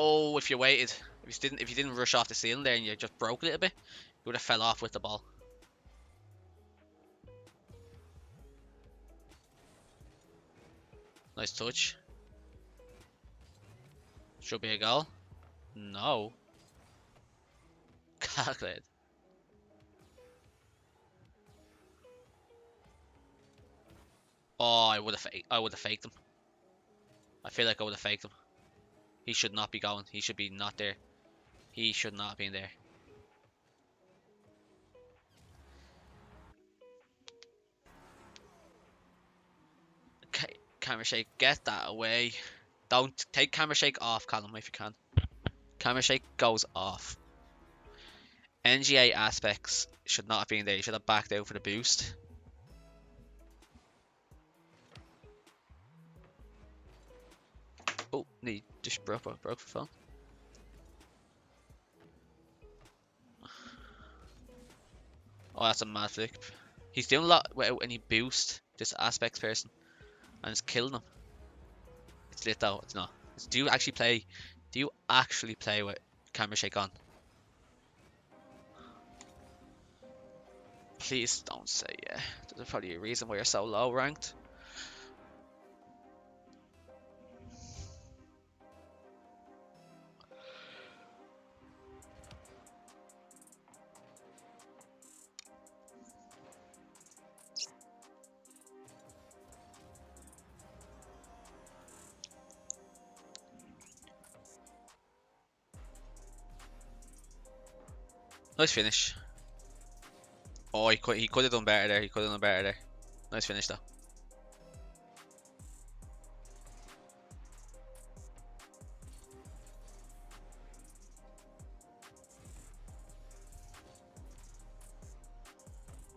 Oh, if you waited, if you didn't rush off the ceiling there and you just broke a little bit, you would have fell off with the ball. Nice touch. Should be a goal. No. Calculated. Oh, I would have faked him. I feel like I would have faked him. He should not be going. He should be not there. He should not be in there. Okay, camera shake, get that away. Don't take camera shake off, Callum, if you can. Camera shake goes off. NGA aspects should not have been there. You should have backed out for the boost. Oh, he just broke the phone. Oh, that's a mad flick. He's doing a lot without any boost, this aspects person, and it's killing him. It's lit though, it's not. Do you actually play with camera shake on? Please don't say yeah. There's probably a reason why you're so low ranked. Nice finish. Oh, he could have done better there. He could have done better there. Nice finish though.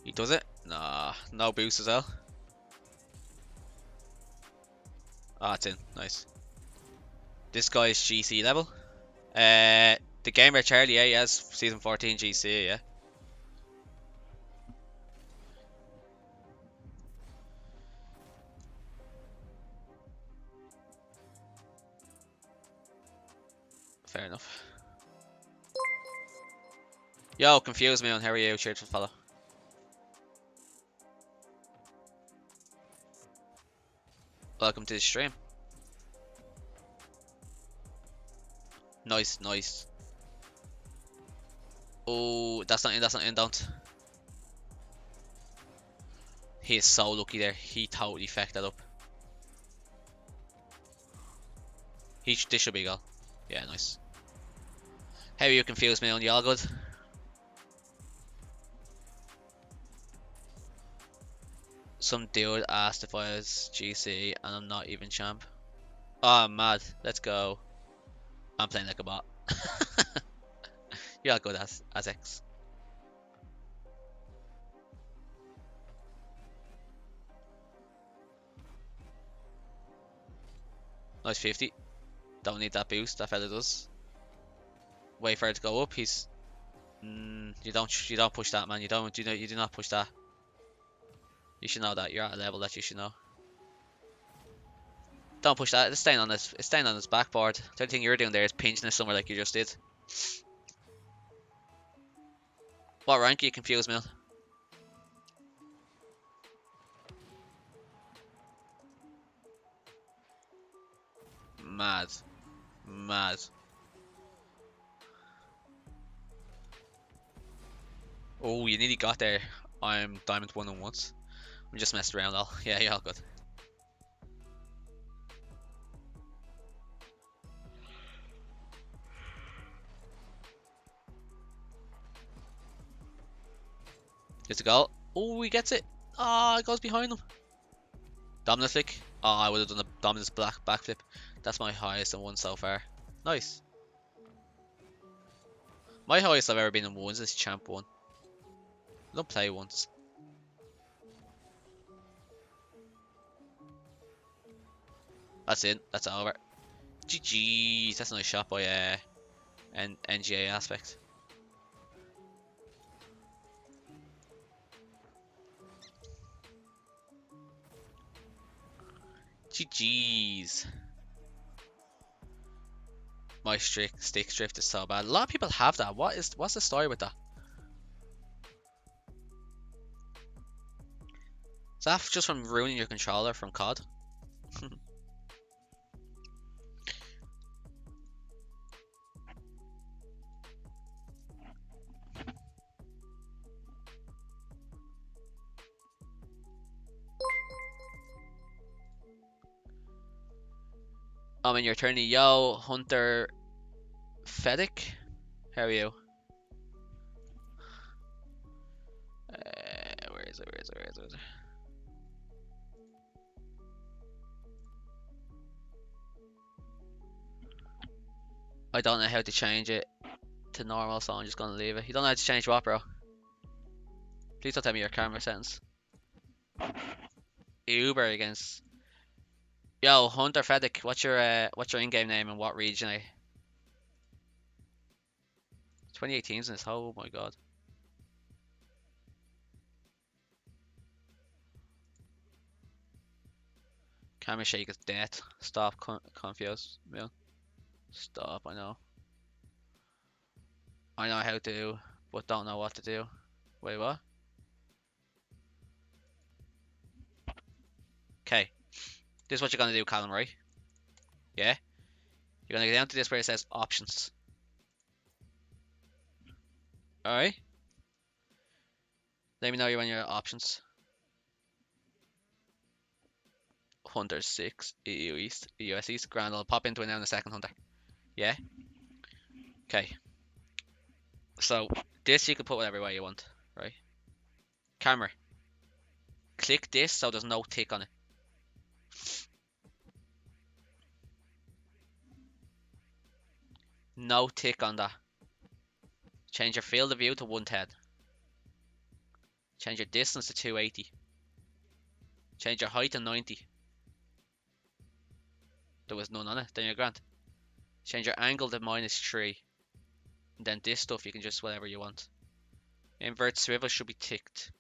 He does it? Nah, no boost as well. Ah, it's in. Nice. This guy's GC level. The gamer Charlie, yeah, he has season 14 GC, yeah. Fair enough. Yo, confuse me on how are you? Cheers for follow. Welcome to the stream. Nice, nice. Oh, that's not in, don't. He is so lucky there. He totally fecked that up. This should be a goal. Yeah, nice. How you confused me on? You all good? Some dude asked if I was GC and I'm not even champ. Oh, I'm mad. Let's go. I'm playing like a bot. You're all good as X. Nice 50. Don't need that boost. That fella does. Wait for it to go up. He's. You don't push that, man. You do not push that. You should know that. You're at a level that you should know. Don't push that. It's staying on his backboard. The only thing you're doing there is pinching it somewhere like you just did. What rank are you confused, Mill? Mad. Mad. Oh, you nearly got there. I'm diamond 1 and once. I'm just messed around all. Yeah, you're all good. It's a goal. Oh, he gets it. Ah, it goes behind him. Dominus flick. Oh, I would have done the Dominus backflip. That's my highest in one so far. Nice. My highest I've ever been in ones is champ 1. I don't play once. That's it. That's over. GG's. That's a nice shot by NGA aspect. GG's. My stick drift is so bad. A lot of people have that. What's the story with that? Is that just from ruining your controller from COD? I'm in your attorney. Yo, Hunter Fedic. How are you? Where is it? I don't know how to change it to normal, so I'm just gonna leave it. You don't know how to change what, bro? Please don't tell me your camera settings. Uber against. Yo, Hunter Fedic, what's your in-game name and what region are you? 2018's in this. Oh my god. Camera shake is death. Stop, confused. Yeah. Stop. I know how to, but don't know what to do. Wait, what? Okay. This is what you're gonna do, Callum, right? Yeah? You're gonna go down to this where it says options. Alright? Let me know you're on your options. Hunter 6, EU East, US East. Grand, I'll pop into it now in a second, Hunter. Yeah? Okay. So, this you can put whatever way you want, right? Camera. Click this so there's no tick on it. No tick on that. Change your field of view to 110. Change your distance to 280. Change your height to 90. There was none on it, then you're grand. Change your angle to -3. And then this stuff you can just whatever you want. Invert swivel should be ticked.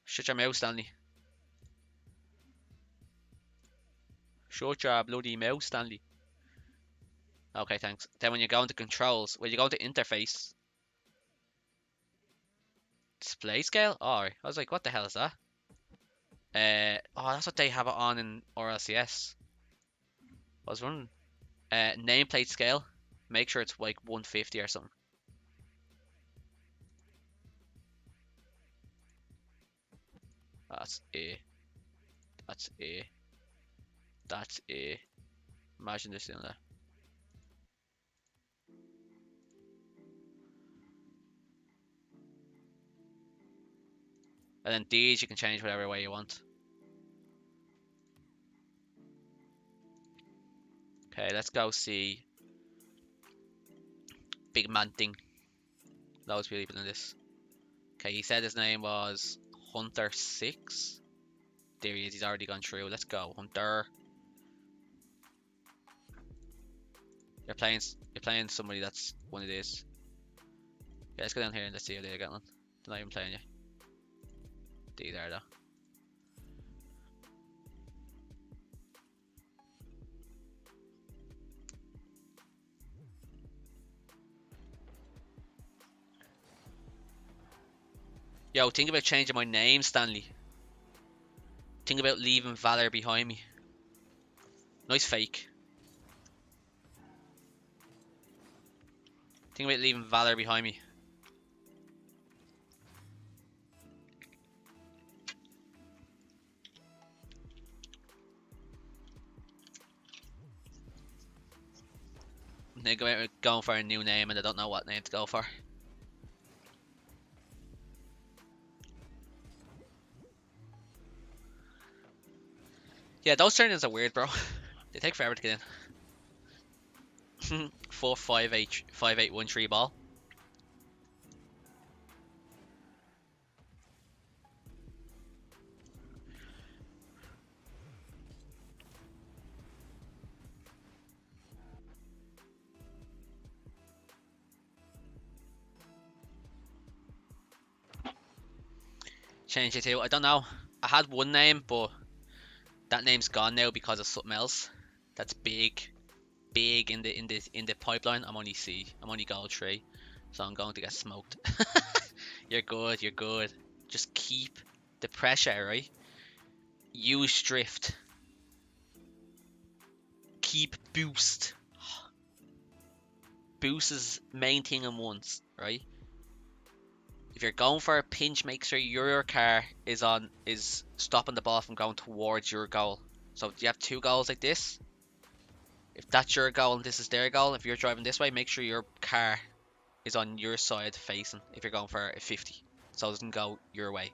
Shut your mouth, Stanley. Shut your bloody mouth, Stanley. Okay, thanks. Then when you go into controls, when you go into interface, display scale? Oh, I was like, what the hell is that? Oh, that's what they have it on in RLCS. I was running. Nameplate scale. Make sure it's like 150 or something. That's A. That's A. That's A. Imagine this doing that. And then these you can change whatever way you want. Okay, let's go see Big Man Thing. Those people in this. Okay, he said his name was Hunter6. There he is, he's already gone through. Let's go, Hunter. You're playing somebody that's one of these. Yeah, let's go down here and let's see how they're getting on. They're not even playing you. D there though. Yo, think about changing my name, Stanley. Think about leaving Valor behind me. Nice fake. Think about leaving Valor behind me. Think about going for a new name and I don't know what name to go for. Yeah, those turn-ins are weird, bro. They take forever to get in. 4-5-8, 5-8-1-3 ball. Change it to, I don't know. I had one name, but that name's gone now because of something else. That's big in the pipeline. I'm only C. I'm only gold 3, so I'm going to get smoked. You're good. You're good. Just keep the pressure, right? Use drift. Keep boost. Boost is main thing in ones, right? If you're going for a pinch, make sure your car is stopping the ball from going towards your goal. So if you have two goals like this, if that's your goal and this is their goal, if you're driving this way, make sure your car is on your side facing if you're going for a 50, so it doesn't go your way.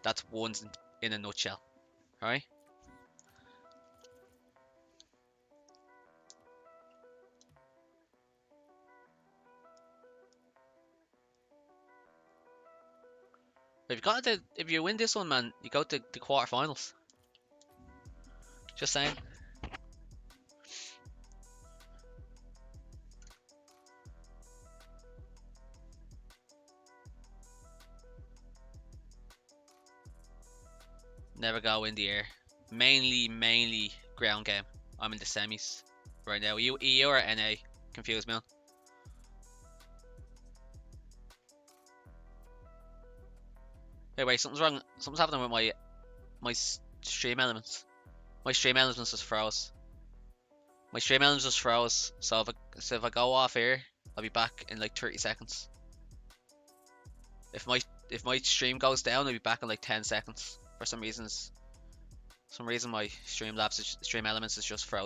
That's ones in a nutshell, alright? If you win this one, man, you go to the quarterfinals. Just saying. Never go in the air. Mainly ground game. I'm in the semis right now. You EU or NA? Confused, man. Hey, wait, something's wrong. Something's happening with my stream elements. My stream elements just froze. My stream elements just froze. So if I go off here, I'll be back in like 30 seconds. If my stream goes down, I'll be back in like 10 seconds. For some reason my stream elements is just frozen.